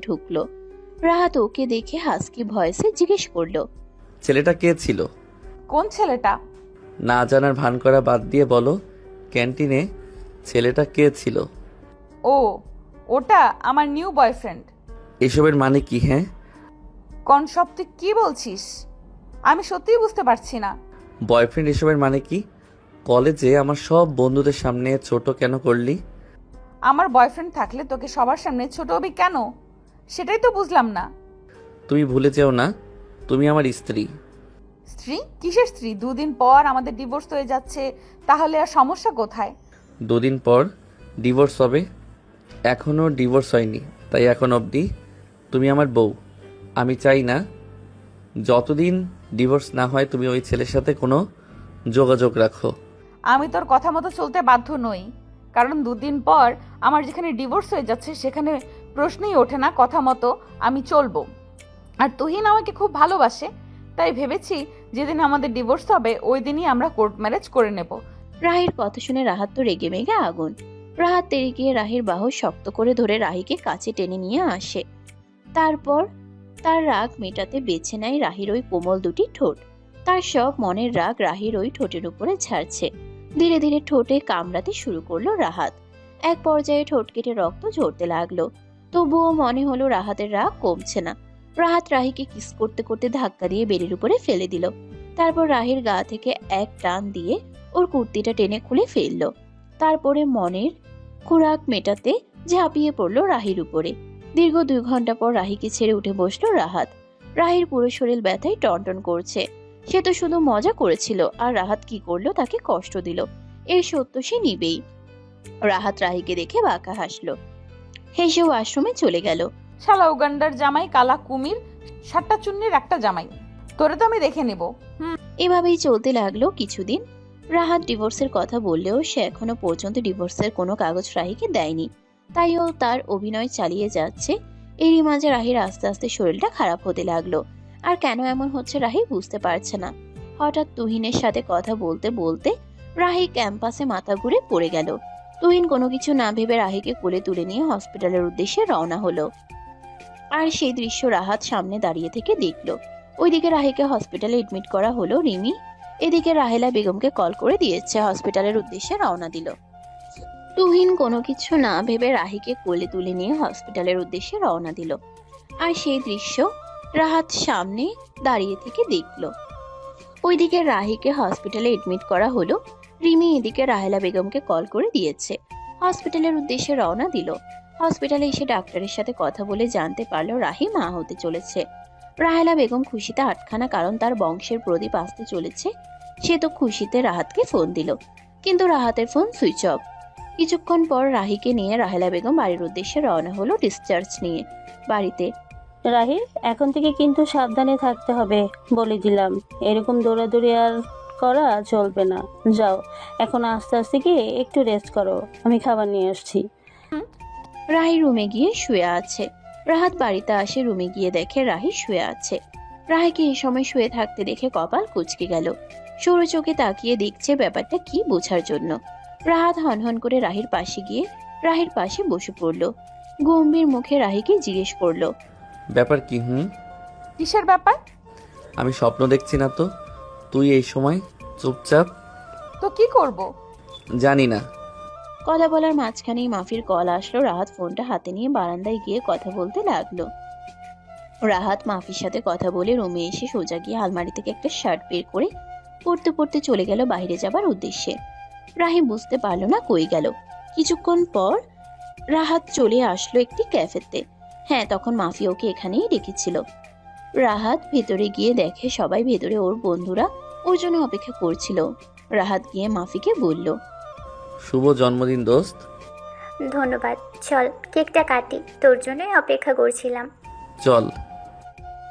ঢুকলো। রাহাত ওকে দেখে হাসকি ভয়েসে জিজ্ঞেস করলো, ছেলেটা কে ছিল? কোন ছেলেটা? না জানার ভান করা বাদ দিয়ে বলো, ক্যান্টিনে ছেলেটা কে ছিল? ও, ওটা আমার নিউ বয়ফ্রেন্ড। এসবের মানে কি? হ্যাঁ, সব তুই কি বলছিস? আমি সত্যিই বুঝতে পারছি না। বয়ফ্রেন্ড এসবের মানে কি? কলেজে আমার সব বন্ধুদের সামনে ছোট কেন করলি? আমার বয়ফ্রেন্ড থাকলে তোকে সবার সামনে ছোট হবি কেন, সেটাই তো বুঝলাম না। তুমি ভুলে যেও না, তুমি আমার স্ত্রী। স্ত্রী? কিসের স্ত্রী? 2 দিন পর আমাদের ডিভোর্স হয়ে যাচ্ছে, তাহলে আর সমস্যা কোথায়? 2 দিন পর ডিভোর্স হবে? এখনো ডিভোর্স হয়নি, তাই এখন অবধি তুমি আমার বউ। আমি চাই না যতদিন ডিভোর্স না হয় তুমি ওই ছেলের সাথে কোনো যোগাযোগ রাখো। আমি তোর কথা মতো চলতে বাধ্য নই, কারণ 2 দিন পর আমার যেখানে ডিভোর্স হয়ে যাচ্ছে সেখানে প্রশ্নই ওঠে না কথা মতো আমি চলবো। আর তুহিন আমাকে খুব ভালোবাসে, তাই ভেবেছি যেদিন আমাদের ডিভোর্স হবে ওই দিনই আমরা কোর্ট ম্যারেজ করে নেব। রাহির কথা শুনে রাহাত তো রেগে মেগে আগুন। রাহাত তেড়ে গিয়ে রাহির বাহু শক্ত করে ধরে রাহিকে কাছে টেনে নিয়ে আসে। তারপর তার রাগ মেটাতে বেছে নেয় রাহির ওই কোমল দুটি ঠোঁট। তার সব মনের রাগ রাহির ওই ঠোঁটের উপরে ঝাড়ছে। ধীরে ধীরে ঠোঁটে কামড়াতে শুরু করলো রাহাত। এক পর্যায়ে ঠোঁট কেটে রক্ত ঝরতে লাগলো। তবুও মনে হলো রাহাতের রাগ কমছে না। রাহাত রাহিকে কিস করতে করতে ধাক্কা দিয়ে বেড়ির উপরে ফেলে দিল। তারপর রাহির গা থেকে এক টান দিয়ে ওর কুর্তিটা টেনে খুলে ফেললো। তারপরে মনের খোরাক মেটাতে ঝাঁপিয়ে পড়লো রাহির উপরে। দীর্ঘ 2 ঘন্টা পর রাহিকে ছেড়ে উঠে বসলো রাহাত। রাহির পুরো শরীর ব্যথায় টনটন করছে। সে তো শুধু মজা করেছিল, আর রাহাত কি করলো তাকে কষ্ট দিল, এর সত্য সে নিবেই। রাহাত রাহিকে দেখে বাঁকা হাসলো, হেসে ওয়াশরুমে চলে গেল। শালা উগান্ডার জামাই, কালা কুমির, 7টা চুন্নির একটা জামাই, তোরে তো আমি দেখে নিব। এভাবেই চলতে লাগলো কিছুদিন। রাহাত ডিভোর্সের কথা বললেও সে এখনো পর্যন্ত ডিভোর্সের কোনো কাগজ রাহিকে দেয়নি, তাই ও তার অভিনয় চালিয়ে যাচ্ছে। এরই মাঝে রাহির আস্তে আস্তে শরীরটা খারাপ হতে লাগলো। আর কেন এমন হচ্ছে রাহি বুঝতে পারছে না। হঠাৎ তুহিনের সাথে কথা বলতে বলতে রাহি ক্যাম্পাসে মাথা ঘুরে পড়ে গেল। তুহিন কোনো কিছু না ভেবে রাহিকে কোলে তুলে নিয়ে হসপিটালের উদ্দেশ্যে রওনা হলো। আর সেই দৃশ্য রাহাত সামনে দাঁড়িয়ে থেকে দেখলো। ওইদিকে রাহিকে হসপিটালে এডমিট করা হলো রিমি। এদিকে রাহেলা বেগমকে কল করে দিয়েছে, হসপিটালের উদ্দেশ্যে রওনা দিল। তুহিন কোনো কিছু না ভেবে রাহিকে কোলে তুলে নিয়ে হসপিটালের উদ্দেশ্যে রওনা দিল। আর সেই দৃশ্য রাহাত সামনে দাঁড়িয়ে থেকে দেখলো। ওইদিকে রাহিকে হসপিটালে এডমিট করা হলো। রিমি এদিকে রাহেলা বেগমকে কল করে দিয়েছে, হসপিটালের উদ্দেশ্যে রওনা দিল। হসপিটালে এসে ডাক্তারের সাথে কথা বলে জানতে পারলো রাহি মা হতে চলেছে। রাহেলা বেগম খুশিতে আটখানা, কারণ তার বংশের প্রদীপ আসতে চলেছে। সে তো খুশিতে রাহাতকে ফোন দিল, কিন্তু রাহাতের ফোন সুইচ অফ। কিছুক্ষণ পর রাহিকে নিয়ে রাহেলা বেগম বাড়ির উদ্দেশ্যে রওনা হলো ডিসচার্জ নিয়ে। বাড়িতে রাহি, এখন থেকে কিন্তু সাবধানে থাকতে হবে বলে দিলাম। এরকম দৌড়াদৌড়ি আর করা চলবে না। যাও এখন আস্তে আস্তে গিয়ে একটু রেস্ট করো, আমি খাবার নিয়ে আসছি। রাহি রুমে গিয়ে শুয়ে আছে। রাহাত বাড়িতে আসে, রুমে গিয়ে দেখে রাহি শুয়ে আছে। রাহিকে এই সময় শুয়ে থাকতে দেখে কপাল কুঁচকে গেল। সরু চোখে তাকিয়ে দেখছে ব্যাপারটা কি বোঝার জন্য। রাহাত হনহন করে রাহির পাশে গিয়ে রাহির পাশে বসে পড়ল। গম্ভীর মুখে রাহিকে জিজ্ঞেস করলো, ব্যাপার কি? কিসের ব্যাপার? আমি স্বপ্ন দেখছি না তো? তুই এই সময় চুপচাপ? তো কি করব? জানি না। কথা বলার মাঝখানেই মাফির কল আসলো। রাহাত ফোনটা হাতে নিয়ে বারান্দায় গিয়ে কথা বলতে লাগলো। রাহাত মাফির সাথে কথা বলে রুমে এসে সোজা গিয়ে আলমারি থেকে একটা শার্ট বের করে পড়তে পড়তে চলে গেল বাইরে যাবার উদ্দেশ্যে। রাহি বুঝতে পারলো না কই গেল। কিছুক্ষণ পর রাহাত চলে আসলো একটি ক্যাফেতে। হ্যাঁ, তখন মাফি ওকে এখানেই রেখেছিল। রাহাত ভেতরে গিয়ে দেখে সবাই ভেতরে, ওর বন্ধুরা ওর জন্য অপেক্ষা করছিল। রাহাত গিয়ে মাফিকে বলল, শুভ জন্মদিন দোস্ত। ধন্যবাদ, চল কেকটা কাটি, তোর জন্যই অপেক্ষা করছিলাম। চল।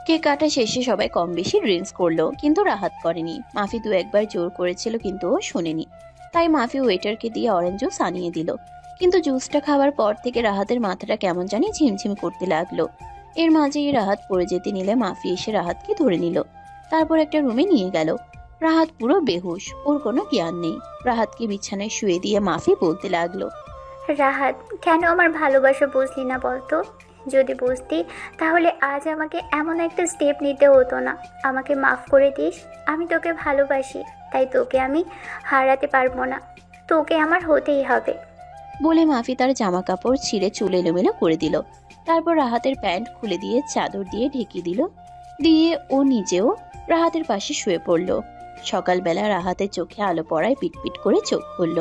কেক কাটা শেষে সবাই কম বেশি ড্রিঙ্কস করলো, কিন্তু রাহাত করেনি। মাফি 2-1 জোর করেছিল, কিন্তু ও শোনেনি। তাই মাফি ওয়েটারকে দিয়ে অরেঞ্জ জুস আনিয়ে দিল। কিন্তু জুসটা খাওয়ার পর থেকে রাহাতের মাথাটা কেমন জানি ঝিমঝিম করতে লাগলো। এর মাঝেই রাহাত পড়ে যেতে নিলে মাফি এসে রাহাতকে ধরে নিল। তারপর একটা রুমে নিয়ে গেল। রাহাত পুরো বেহুশ, ওর কোনো জ্ঞান নেই। রাহাতকে বিছানায় শুয়ে দিয়ে মাফি বলতে লাগলো, রাহাত, কেন আমার ভালোবাসা বুঝলি না বলতো? যদি বুঝতি তাহলে আজ আমাকে এমন একটা স্টেপ নিতে হতো না। আমাকে মাফ করে দিস, আমি তোকে ভালোবাসি, তাই তোকে আমি হারাতে পারবো না, তোকে আমার হতেই হবে। বলে মাফি তার জামা কাপড় ছিঁড়ে চুল এলোমেলো করে দিল। তারপর রাহাতের প্যান্ট খুলে দিয়ে চাদর দিয়ে ঢেকে দিল। দিয়ে ও নিজেও রাহাতের পাশে শুয়ে পড়ল। সকালবেলা রাহাতের চোখে আলো পড়ায় পিটপিট করে চোখ খুলল।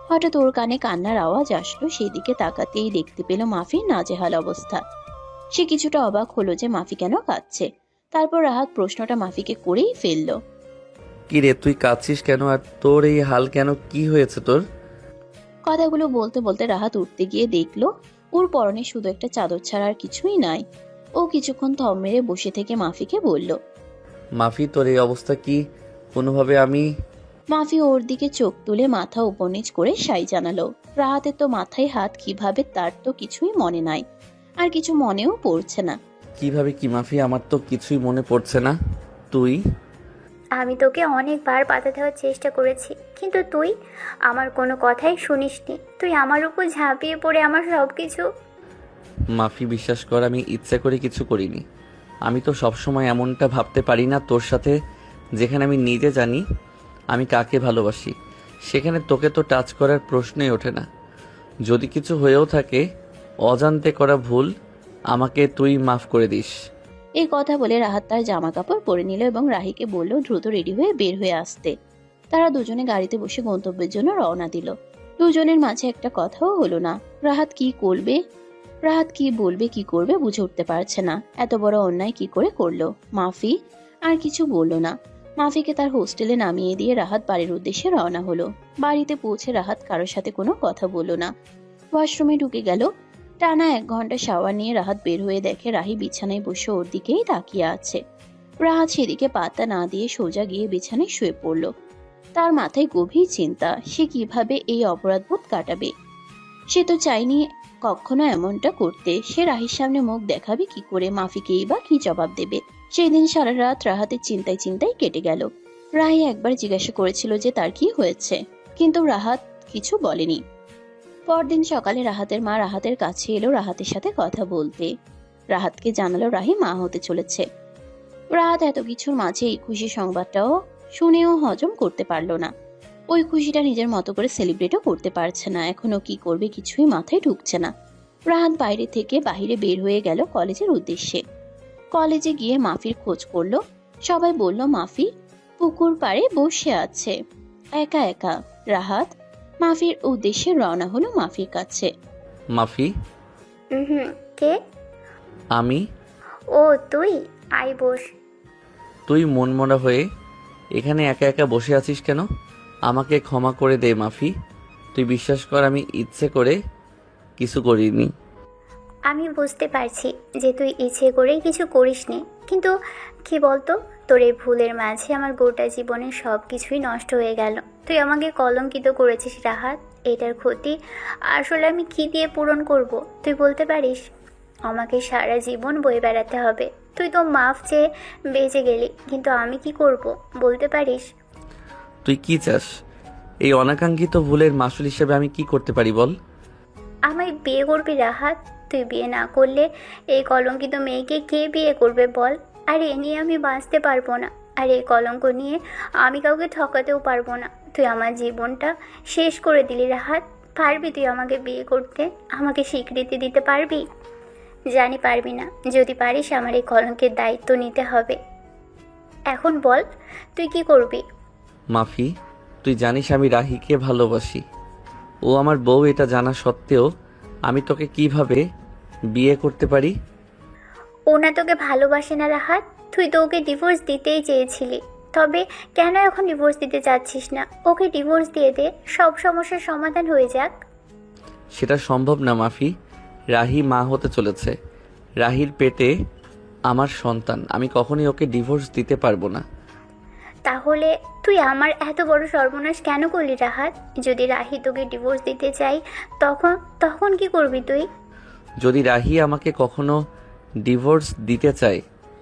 হঠাৎ ওর কানে কান্নার আওয়াজ আসলো। সেই দিকে তাকাতেই দেখতে পেল মাফির নাজেহাল অবস্থা। সে কিছুটা অবাক হলো যে মাফি কেন কাঁদছে। তারপর রাহাত প্রশ্নটা মাফিকে করেই ফেলল, কি রে, তুই কাঁদছিস কেন? আর তোর এই হাল কেন? কি হয়েছে তোর? কথাগুলো বলতে বলতে রাহাত উঠতে গিয়ে দেখলো ওর পরনে শুধু একটা চাদর ছাড়া আর কিছুই নাই। ও কিছুক্ষণ থম মেরে বসে থেকে মাফিকে বলল, মাফি, তোর এই অবস্থা কি কোনোভাবে আমি? মাফি ওর দিকে চোখ তুলে মাথা উপর নিচ করে সাই জানালো। রাহাতের তো মাথায় হাত কিভাবে, তার তো কিছুই মনে নাই, আর কিছু মনেও পড়ছে না। কিভাবে কি মাফি, আমার তো কিছুই মনে পড়ছে না। তুই আমি তোকে অনেকবার বাধা দেওয়ার চেষ্টা করেছি, কিন্তু তুই আমার কোনো কথাই শুনিসনি। তুই আমার উপর ঝাঁপিয়ে পড়ে আমার সব কিছু। মাফি, বিশ্বাস কর, আমি ইচ্ছে করে কিছু করিনি। আমি তো সবসময় এমনটা ভাবতে পারি না তোর সাথে। যেখানে আমি নিজে জানি আমি কাকে ভালোবাসি, সেখানে তোকে তো টাচ করার প্রশ্নই ওঠে না। যদি কিছু হয়েও থাকে, অজান্তে করা ভুল, আমাকে তুই মাফ করে দিস। এই কথা বলে রাহাত তার জামা কাপড় পরে নিল এবং রাহিকে বলল দ্রুত রেডি হয়ে বের হয়ে আসতে। তারা দুজনে গাড়িতে বসে গন্তব্যের জন্য রওনা দিল। দুজনের মাঝে একটা কথাও হলো না। রাহাত কি বলবে কি করবে বুঝে উঠতে পারছে না। এত বড় অন্যায় কি করে করলো। মাফি আর কিছু বলল না। মাফিকে তার হোস্টেলে নামিয়ে দিয়ে রাহাত বাড়ির উদ্দেশ্যে রওনা হলো। বাড়িতে পৌঁছে রাহাত কারোর সাথে কোনো কথা বলল না। ওয়াশরুমে ঢুকে গেল। টানা 1 ঘন্টা শাওয়ার নিয়ে রাহাত বের হয়ে দেখে রাহি বিছানায় বসে ওর দিকেই তাকিয়ে আছে। রাহাত সেদিকে পাত্তা না দিয়ে সোজা গিয়ে বিছানায় শুয়ে পড়ল। তার মাথায় গভীর চিন্তা, সে কিভাবে এই অপরাধবোধ কাটাবে। সে তো চায়নি কখনো এমনটা করতে। সে রাহির সামনে মুখ দেখাবে কি করে, মাফিকেই বা কি জবাব দেবে। সেই দিন সারা রাত রাহাতের চিন্তায় কেটে গেল। রাহি একবার জিজ্ঞাসা করেছিল যে তার কি হয়েছে, কিন্তু রাহাত কিছু বলেনি। পরদিন সকালে রাহাতের মা রাহাতের কাছে এলো রাহাতের সাথে কথা বলতে। রাহাতকে জানালো রাহি মা হতে চলেছে। রাহাত এত কিছুর মাঝে এই খুশি সংবাদটাও শুনেও হজম করতে পারলো না। ওই খুশিটা নিজের মতো করে সেলিব্রেটও করতে পারছে না। এখনো কি করবে কিছুই মাথায় ঢুকছে না। রাহাত বাহিরে বের হয়ে গেল কলেজের উদ্দেশ্যে। কলেজে গিয়ে মাফির খোঁজ করলো। সবাই বলল মাফি পুকুর পাড়ে বসে আছে একা একা। রাহাত মাফির উদ্দেশ্যে রওনা হলো মাফির কাছে। মাফি, কে? আমি। ও তুই, আই বস। তুই মনমরা হয়ে এখানে একা একা বসে আছিস কেন? আমাকে ক্ষমা করে দে মাফি। তুই বিশ্বাস কর, আমি ইচ্ছে করে কিছু করিনি। আমি বুঝতে পারছি যে তুই ইচ্ছে করেই কিছু করিসনি, কিন্তু কি বলতো, তোর এই ভুলের মাঝে আমার গোটা জীবনের সব কিছুই নষ্ট হয়ে গেল। তুই আমাকে কলঙ্কিত করেছিস রাহাত। এটার ক্ষতি আসলে আমি কি দিয়ে পূরণ করব তুই বলতে পারিস? আমাকে সারা জীবন বয়ে বেড়াতে হবে। তুই তো মাফ চেয়ে বেঁচে গেলি, কিন্তু আমি কি করব বলতে পারিস? তুই কি চাস? এই অনাকাঙ্ক্ষিত ভুলের মাসুল হিসেবে আমি কি করতে পারি বল? আমায় বিয়ে করবি রাহাত? তুই বিয়ে না করলে এই কলঙ্কিত মেয়েকে কে বিয়ে করবে বল? আর এ নিয়ে আমি বাঁচতে পারবো না, আর এই কলঙ্ক নিয়ে আমি কাউকে ঠকাতেও পারবো না। তুই আমার জীবনটা শেষ করে দিলি রাহাত। পারবি তুই আমাকে বিয়ে করতে? আমাকে স্বীকৃতি দিতে পারবি? জানি পারবি না। যদি পারিস আমার এই কলঙ্কের দায়িত্ব নিতে হবে। এখন বল তুই কি করবি? মাফি, তুই জানিস আমি রাহিকে ভালোবাসি। ও আমার বউ, এটা জানা সত্ত্বেও আমি তোকে কিভাবে বিয়ে করতে পারি? ও না তোকে ভালোবাসে না রাহাত। তুই তো ওকে ডিভোর্স দিতেই চেয়েছিলি, তবে কেন এখন ডিভোর্স দিতে চাচ্ছিস না? ওকে ডিভোর্স দিয়ে দে, সব সমস্যার সমাধান হয়ে যাক। সেটা সম্ভব না মাফি। রাহি মা হতে চলেছে। রাহির পেটে আমার সন্তান। আমি কখনোই ওকে ডিভোর্স দিতে পারবো না। তাহলে তুই আমার এত বড় সর্বনাশ কেন করলি রাহাত? যদি রাহি তোকে ডিভোর্স দিতে চাই তখন কি করবি তুই? যদি রাহি আমাকে কখনো ডিভোর্স দিতে চায়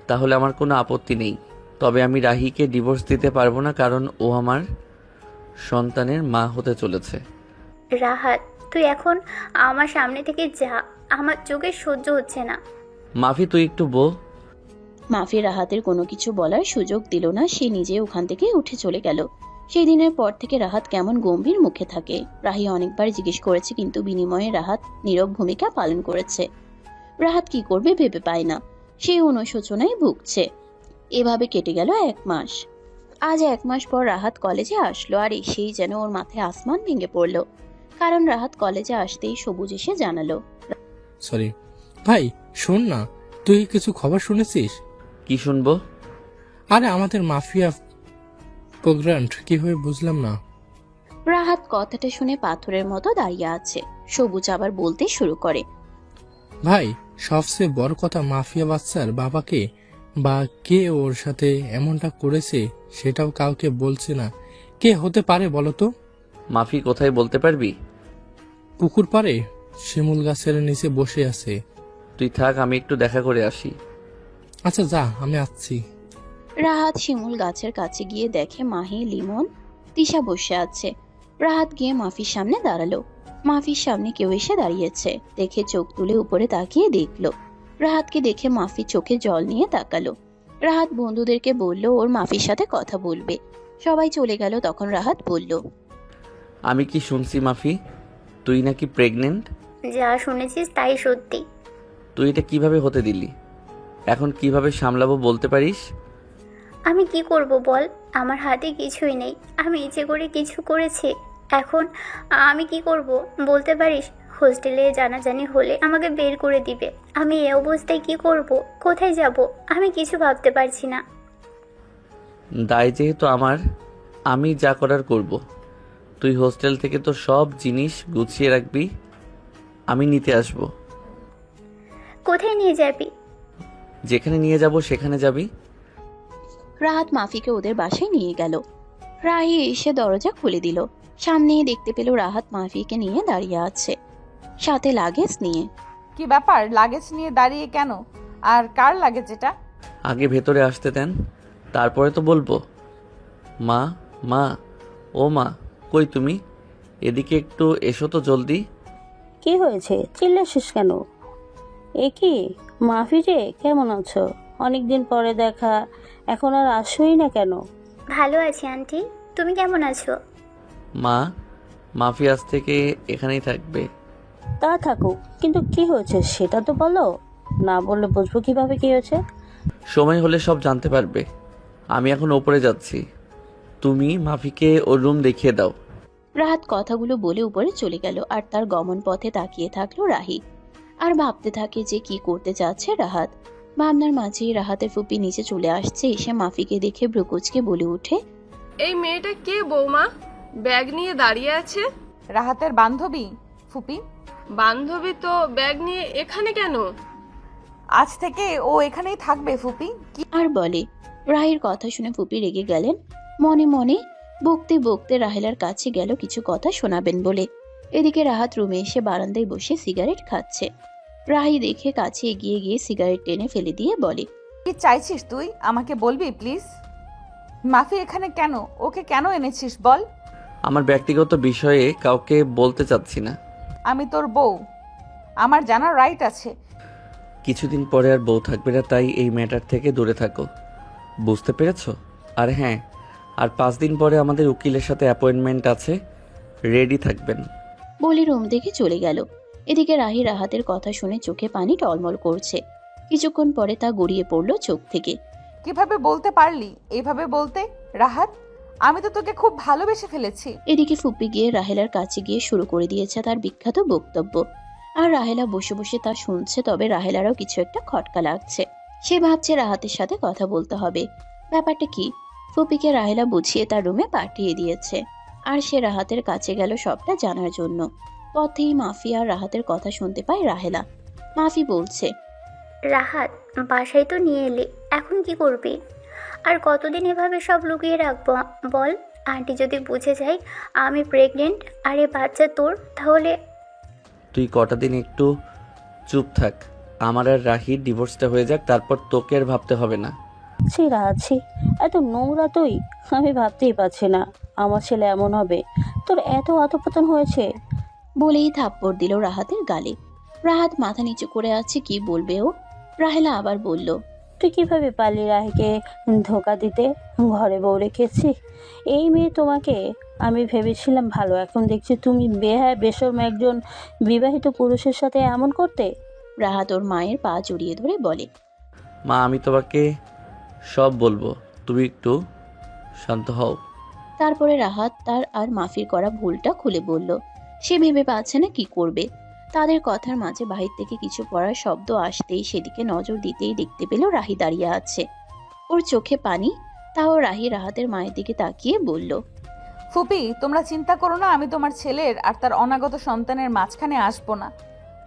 তাহলে আমার কোনো আপত্তি নেই, তবে আমি রাহিকে ডিভোর্স দিতে পারবো না, কারণ ও আমার সন্তানের মা হতে চলেছে। রাহাত তুই এখন আমার সামনে থেকে যা, আমার চোখে সহ্য হচ্ছে না। মাফি, তুই একটু বল। মাফি রাহাতের কোনো কিছু বলার সুযোগ দিল না। সে নিজে ওখান থেকে উঠে চলে গেল। সেই দিনের পর থেকে রাহাত কেমন গম্ভীর মুখে থাকে। রাহি অনেকবার জিজ্ঞেস করেছে, কিন্তু বিনিময়ে রাহাত নীরব ভূমিকা পালন করেছে। রাহাত কি করবে ভেবে পায় না। সেই অনুশোচনায় ভুগছে। এভাবে কেটে গেল 1 মাস। আজ 1 মাস পর রাহাত কলেজে আসলো, আর এসেই যেন ওর মাথায় আসমান ভেঙে পড়লো। কারণ রাহাত কলেজে আসতেই সবুজ এসে জানালো, সরি ভাই, শোন না, তুই কিছু খবর শুনেছিস? কি শুনবো? আরে আমাদের মাফিয়া প্রোগ্রাম কিভাবে বুঝলাম না। রাহাত কথাটা শুনে পাথরের মতো দাঁড়িয়ে আছে। সবুজ আবার বলতে শুরু করে, ভাই, সবচেয়ে বড় কথা, মাফিয়া বাচ্চার বাবাকে বা কে ওর সাথে এমনটা করেছে সেটাও কাউকে বলছে না। কে হতে পারে বলো তো? মাফি, কোথায় বলতে পারবি? পুকুর পাড়ে শিমুল গাছের নিচে বসে আছে। তুই থাক, আমি একটু দেখা করে আসি। আচ্ছা যা, আমি আসছি। রাহাত শিমুল গাছের কাছে গিয়ে দেখে মাহি, লিমন, তিশা বসে আছে। রাহাত গিয়ে মাফির সামনে দাঁড়ালো। মাফির সামনে কেউ এসে দাঁড়িয়েছে দেখে চোখ তুলে উপরে তাকিয়ে দেখলো। রাহাতকে দেখে মাফি চোখে জল নিয়ে তাকালো। রাহাত বন্ধুদেরকে বলল ওর মাফির সাথে কথা বলবে। সবাই চলে গেল। তখন রাহাত বলল, আমি কি শুনছি মাফি, তুই নাকি প্রেগনেন্ট? যা শুনেছিস তাই সত্যি। তুই এটা কিভাবে হতে দিলি? এখন কিভাবে সামলাবো বলতে পারিস? আমি কি করব বল, আমার হাতে কিছুই নেই। আমি ইচ্ছে করে কিছু করেছি। এখন আমি কি করব বলতে পারিস? হোস্টেলে জানাজানি হলে আমাকে বের করে দিবে। আমি এই অবস্থায় কি করব, কোথায় যাব, আমি কিছু ভাবতে পারছি না। দায় যেহেতু আমার, আমি যা করার করব। তুই হোস্টেল থেকে তো সব জিনিস গুছিয়ে রাখবি, আমি নিতে আসব। কোথায় নিয়ে যাবি? যেখানে নিয়ে যাব সেখানে যাবি। রাহাত মাফিকে ওদের বাসায় নিয়ে গেল। রাহি এসে দরজা খুলে দিল। সামনেই দেখতে পেল রাহাত মাফিকে নিয়ে দাঁড়িয়ে আছে, সাথে লাগেজ নিয়ে। কি ব্যাপার, লাগেজ নিয়ে দাঁড়িয়ে কেন? আর কার লাগেজ এটা? আগে ভেতরে আসতে দেন, তারপরে তো বলবো। মা, মা, ও মা, কই তুমি? এদিকে একটু এসো তো জলদি। কি হয়েছে, চিল্লাছিস কেন? এ কি মাফি যে, কেমন আছো? অনেকদিন পরে দেখা, এখন আর আসোই না কেন? ভালো আছি আন্টি, তুমি কেমন আছো? মা, মাফি আজ থেকে এখানেই থাকবে। তা থাকুক, কিন্তু কি হয়েছে সেটা তো বলো। না বললে বুঝবো কিভাবে কি হয়েছে? সময় হলে সব জানতে পারবে। আমি এখন ওপরে যাচ্ছি, তুমি মাফিকে ওর রুম দেখিয়ে দাও। রাহাত কথাগুলো বলে উপরে চলে গেল। আর তার গমন পথে তাকিয়ে থাকলো রাহি। আর ভাবতে থাকে যে কি করতে চাচ্ছে রাহাত। ভাবনার মাঝেই রাহাতের ফুপি নিচে চলে আসছে। এসে মাফিকে দেখে ব্রুকুচকে বলে ওঠে, এই মেয়েটা কে বৌমা, ব্যাগ নিয়ে দাঁড়িয়ে আছে? রাহাতের বান্ধবী ফুপি। বান্ধবী তো ব্যাগ নিয়ে এখানে কেন? আজ থেকে ও এখানেই থাকবে ফুপি। কি আর বলে। রাহির কথা শুনে ফুপি রেগে গেলেন। মনে মনে বকতে বকতে রাহেলার কাছে গেল কিছু কথা শোনাবেন বলে। এদিকে রাহাত রুমে এসে বারান্দায় বসে সিগারেট খাচ্ছে। রাহি দেখে কাছে এগিয়ে গিয়ে সিগারেট টেনে ফেলে দিয়ে বলে, কি চাইছিস তুই, আমাকে বলবি প্লিজ? মাফি এখানে কেন, ওকে কেন এনেছিস বল? আমার ব্যক্তিগত বিষয়ে কাউকে বলতে চাচ্ছি না। আমি তোর বউ, আমার জানার রাইট আছে। কিছুদিন পরে আর বউ থাকবে না, তাই এই ম্যাটার থেকে দূরে থাকো, বুঝতে পেরেছো? আর হ্যাঁ, আর 5 দিন পরে আমাদের উকিলের সাথে অ্যাপয়েন্টমেন্ট আছে, রেডি থাকবেন। বলে রুম থেকে চলে গেল। এদিকে রাহি রাহাতের কথা শুনে চোখে পানি টলমল করছে। কিছুক্ষণ পরে তা গড়িয়ে পড়লো চোখ থেকে। কিভাবে বলতে পারলি এইভাবে বলতে রাহাত? আমি তো তোকে খুব ভালোবেসে ফেলেছি। এদিকে ফুপি গিয়ে রাহেলার কাছে গিয়ে শুরু করে দিয়েছে তার বিখ্যাত বক্তব্য। আর রাহেলা বসে বসে তা শুনছে। তবে রাহেলারও কিছু একটা খটকা লাগছে। সে ভাবছে রাহাতের সাথে কথা বলতে হবে। ব্যাপারটা কি? ফুপিকে রাহেলা বুঝিয়ে তার রুমে পাঠিয়ে দিয়েছে। আর সে রাহাতের কাছে গেল সবটা জানার জন্য। পথেই মাফি আর রাহাতের কথা শুনতে পায় রাহেলা। মাফি বলছে, রাহাত, বাসায় তো নিয়ে এলি, এখন কি করবি? আর কতদিন এভাবে সব লুকিয়ে রাখবো বল? আন্টি যদি বুঝে যায় আমি প্রেগনেন্ট আর এ বাচ্চা তোর, তাহলে? তুই কটা দিন একটু চুপ থাক, আমার আর রাহির ডিভোর্সটা হয়ে যাক, তারপর তোকে আর ভাবতে হবে না। ছি রাহাত, এত নোংরা তুই, আমি ভাবতেই পারছি না আমার ছেলে এমন হবে। তোর এত আতপতন হয়েছে। বলেই থাপ্পড় দিল রাহাতের গালে। রাহাত মাথা নিচু করে আছে, কি বলবে ও। রাহেলা আবার বলল, তুই কিভাবে পারলি রাহিকে ধোকা দিতে? ঘরে বউ রেখেছি এই মেয়ে তোমাকে। আমি ভেবেছিলাম ভালো, এখন দেখছি তুমি বেহায় বেশরম একজন বিবাহিত পুরুষের সাথে এমন করতে। রাহাত ওর মায়ের পা জড়িয়ে ধরে বলে, মা, আমি তোমাকে সব বলবো, তুমি একটু শান্ত হও। তারপরে রাহাত তার আর মাফির করা ভুলটা খুলে বলল। সে ভেবে পাচ্ছে না কি করবে। তাদের কথার মাঝে বাহির থেকে কিছু পড়ার শব্দ আসতেই সেদিকে নজর দিতেই দেখতে পেল রাহি দাঁড়িয়ে আছে। ওর চোখে পানি। তাও রাহি রাহাতের মায়ের দিকে তাকিয়ে বলল, ফুপি, তোমরা চিন্তা করো না, আমি তোমার ছেলের আর তার অনাগত সন্তানের মাঝখানে আসবো না।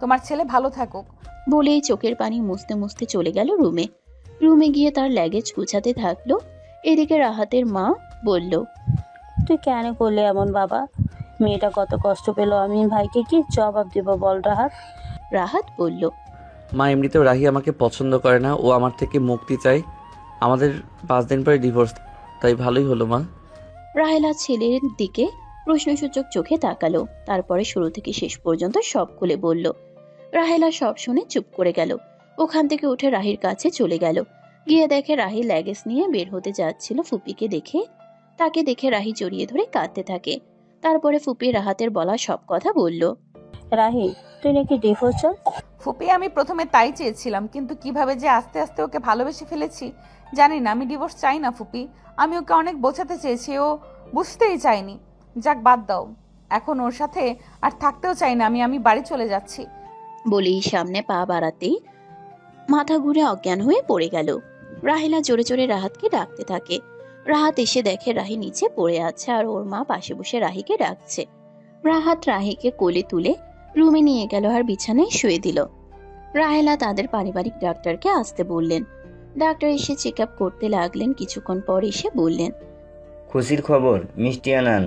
তোমার ছেলে ভালো থাকুক। বলেই চোখের পানি মুছতে মুছতে চলে গেল রুমে। রুমে গিয়ে তার লাগেজ গুছাতে থাকলো। এদিকে রাহাতের মা বলল, তুই কেন করলে এমন বাবা? মেয়েটা কত কষ্ট পেল, আমি ভাইকে কি জবাব দেব বল রাহাত? রাহাত বলল, মা, এমনিতেও রাহি আমাকে পছন্দ করে না, ও আমার থেকে মুক্তি চায়। আমাদের 5 দিন পরে ডিভোর্স, তাই ভালোই হলো মা। রাহেলা ছেলের দিকে প্রশ্নসূচক চোখে তাকালো, তারপরে শুরু থেকে শেষ পর্যন্ত সব খুলে বলল। রাহেলা সব শুনে চুপ করে গেল। ওখান থেকে উঠে রাহির কাছে চলে গেল। গিয়ে দেখে রাহি ল্যাগেজ নিয়ে বের হতে যাচ্ছিল। ফুপিকে দেখে তাকে দেখে রাহি জড়িয়ে ধরে কাঁদতে থাকে। তারপরে ফুপি রাহাতের বলা সব কথা বলল। রাহি, তুই নাকি ডিভোর্স চাস? ফুপি, আমি প্রথমে তাই চেয়েছিলাম, কিন্তু কিভাবে যে আস্তে আস্তে ওকে ভালোবেসে ফেলেছি জানি না। আমি ডিভোর্স চাই না ফুপি। আমি ওকে অনেক বোঝাতে চেয়েছি, ও বুঝতেই চাইনি। যাক, বাদ দাও, এখন ওর সাথে আর থাকতেও চাই না। আমি বাড়ি চলে যাচ্ছি। বলেই সামনে পা বাড়াতেই মাথা ঘুরে অজ্ঞান হয়ে পড়ে গেল। রাহেলা জোরে জোরে রাহাতকে ডাকতে থাকে। রাহাত এসে দেখে রাহি নিচে পড়ে আছে আর ওর মা পাশে বসে রাহিকে ডাকছে। রাহাত রাহিকে কোলে তুলে রুমে নিয়ে গেল আর বিছানায় শুয়ে দিল। রাহেলা তাদের পারিবারিক ডাক্তারকে আসতে বললেন। ডাক্তার এসে চেক আপ করতে লাগলেন। কিছুক্ষণ পর এসে বললেন, খুশির খবর মিষ্টি আনান,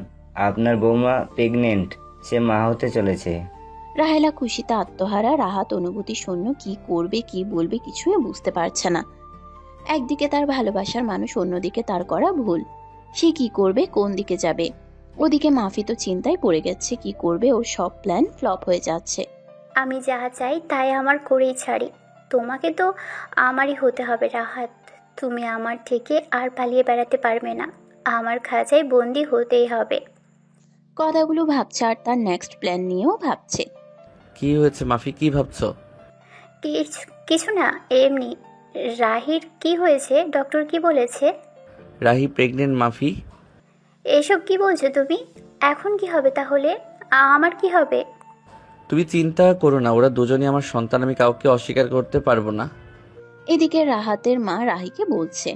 আপনার বৌমা প্রেগনেন্ট, সে মা হতে চলেছে। রাহেলা খুশিতে আত্মহারা। রাহাত অনুভূতি শূন্য, কি করবে কি বলবে কিছুই বুঝতে পারছে না। একদিকে তার ভালোবাসার মানুষ, অন্যদিকে তার করা ভুল। সে কি করবে, কোন দিকে যাবে? ওদিকে মাফি তো চিন্তায় পড়ে গেছে, কি করবে, ওর সব প্ল্যান ফ্লপ হয়ে যাচ্ছে। আমি যা চাই তাই আমার করেই ছাড়ি। তোমাকে তো আমারই হতে হবে রাহাত। তুমি আমার থেকে আর পালিয়ে বেড়াতে পারবে না। আমার খাঁচায় বন্দি হতেই হবে। কথাগুলো ভাবছে আর তার নেক্সট প্ল্যান নিয়েও ভাবছে। কি হয়েছে মাফি, কি ভাবছো? কিছু না, এমনি। রাহির কি হয়েছে? ডক্টর কি বলেছে? রাহি প্রেগনেন্ট মাফি। এসব কি বলছো তুমি? এখন কি হবে তাহলে? আমার কি হবে? তুমি চিন্তা করো না, ওরা দুজনই আমার সন্তান, আমি কাউকে অস্বীকার করতে পারবো না। এদিকে রাহাতের মা রাহিকে বলছে,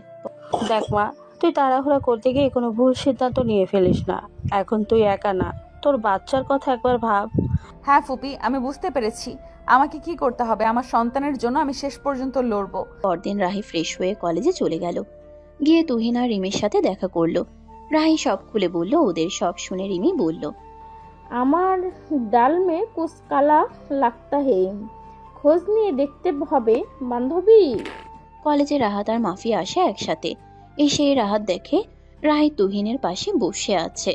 দেখ মা, তুই তাড়াহুড়া করতে গিয়ে কোনো ভুল সিদ্ধান্ত নিয়ে ফেলিস না। এখন তুই একা না, তোর বাচ্চার কথা একবার ভাব। হ্যাঁ ফুপি, আমি বুঝতে পেরেছি আমাকে কি করতে হবে। আমার সন্তানের জন্য আমি শেষ পর্যন্ত লড়বো। পরদিন রাহি ফ্রেশ হয়ে কলেজে চলে গেল। গিয়ে তুহিন আর রিমির সাথে দেখা করলো। রাহি সব খুলে বলল। ওদের সব শুনে রিমি বলল, আমার ডাল মে কুছ কালা লাগতা হে, খোঁজ নিয়ে দেখতে হবে বান্ধবী। কলেজে রাহাত আর মাফি আসে একসাথে। এসে রাহাত দেখে রাহি তুহিনের পাশে বসে আছে।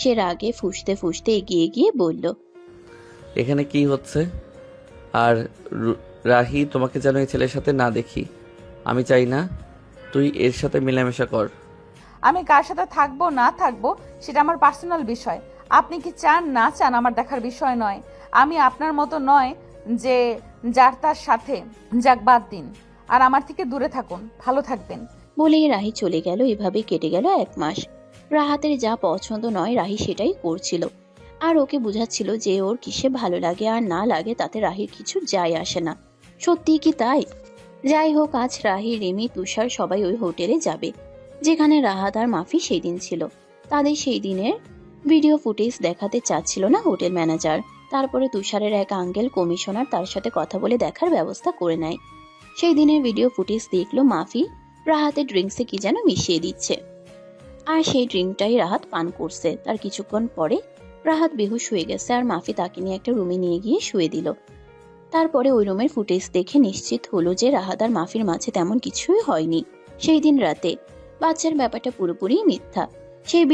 সে রাগে ফুঁসতে ফুঁসতে এগিয়ে গিয়ে বলল, এখানে কি হচ্ছে? আর রাহি, তোমাকে যেন এই ছেলের সাথে না দেখি। আমি চাই না তুই এর সাথে মেলামেশা কর। আমি কার সাথে থাকবো না থাকবো সেটা আমার পার্সোনাল বিষয়। আপনি কি চান না চান আমার দেখার বিষয় নয়। আমি আপনার মতো নয় যে যার তার সাথে। যাক, বাদ দিন, আর আমার থেকে দূরে থাকুন। ভালো থাকবেন। বলেই রাহি চলে গেল। এভাবে কেটে গেল 1 মাস। রাহাতের যা পছন্দ নয় রাহি সেটাই করছিল, আর ওকে বুঝাচ্ছিল যে ওর কিসে ভালো লাগে আর না লাগে তাতে রাহির কিছু যায় আসে না। সত্যি কি তাই? যাই হোক, আজ রাহি, রিমি, তুষার সবাই ওই হোটেলে যাবে যেখানে রাহাত আর মাফি সেই দিন ছিল। তাদের সেই দিনের ভিডিও ফুটেজ দেখাতে চাচ্ছিল না হোটেল ম্যানেজার। তারপরে তুষারের এক আঙ্কেল কমিশনার তার সাথে কথা বলে দেখার ব্যবস্থা করে নেয়। সেই দিনের ভিডিও ফুটেজ দেখলো মাফি রাহাতের ড্রিঙ্কসে কি যেন মিশিয়ে দিচ্ছে, আর সেই ড্রিঙ্কটাই রাহাত পান করছে। তার কিছুক্ষণ পরে রাহাত বেহুশ হয়ে গেছে আর মাফি তাকে নিয়ে একটা রুমে নিয়ে গিয়ে শুয়ে দিল। তারপরে ওই রুমের ফুটেজ দেখে নিশ্চিত হলো যে রাহাত আর মাফির মাঝে তেমন কিছুই হয়নি সেই দিন রাতে। বাচ্চার ব্যাপারটা পুরোপুরি মিথ্যা। সেই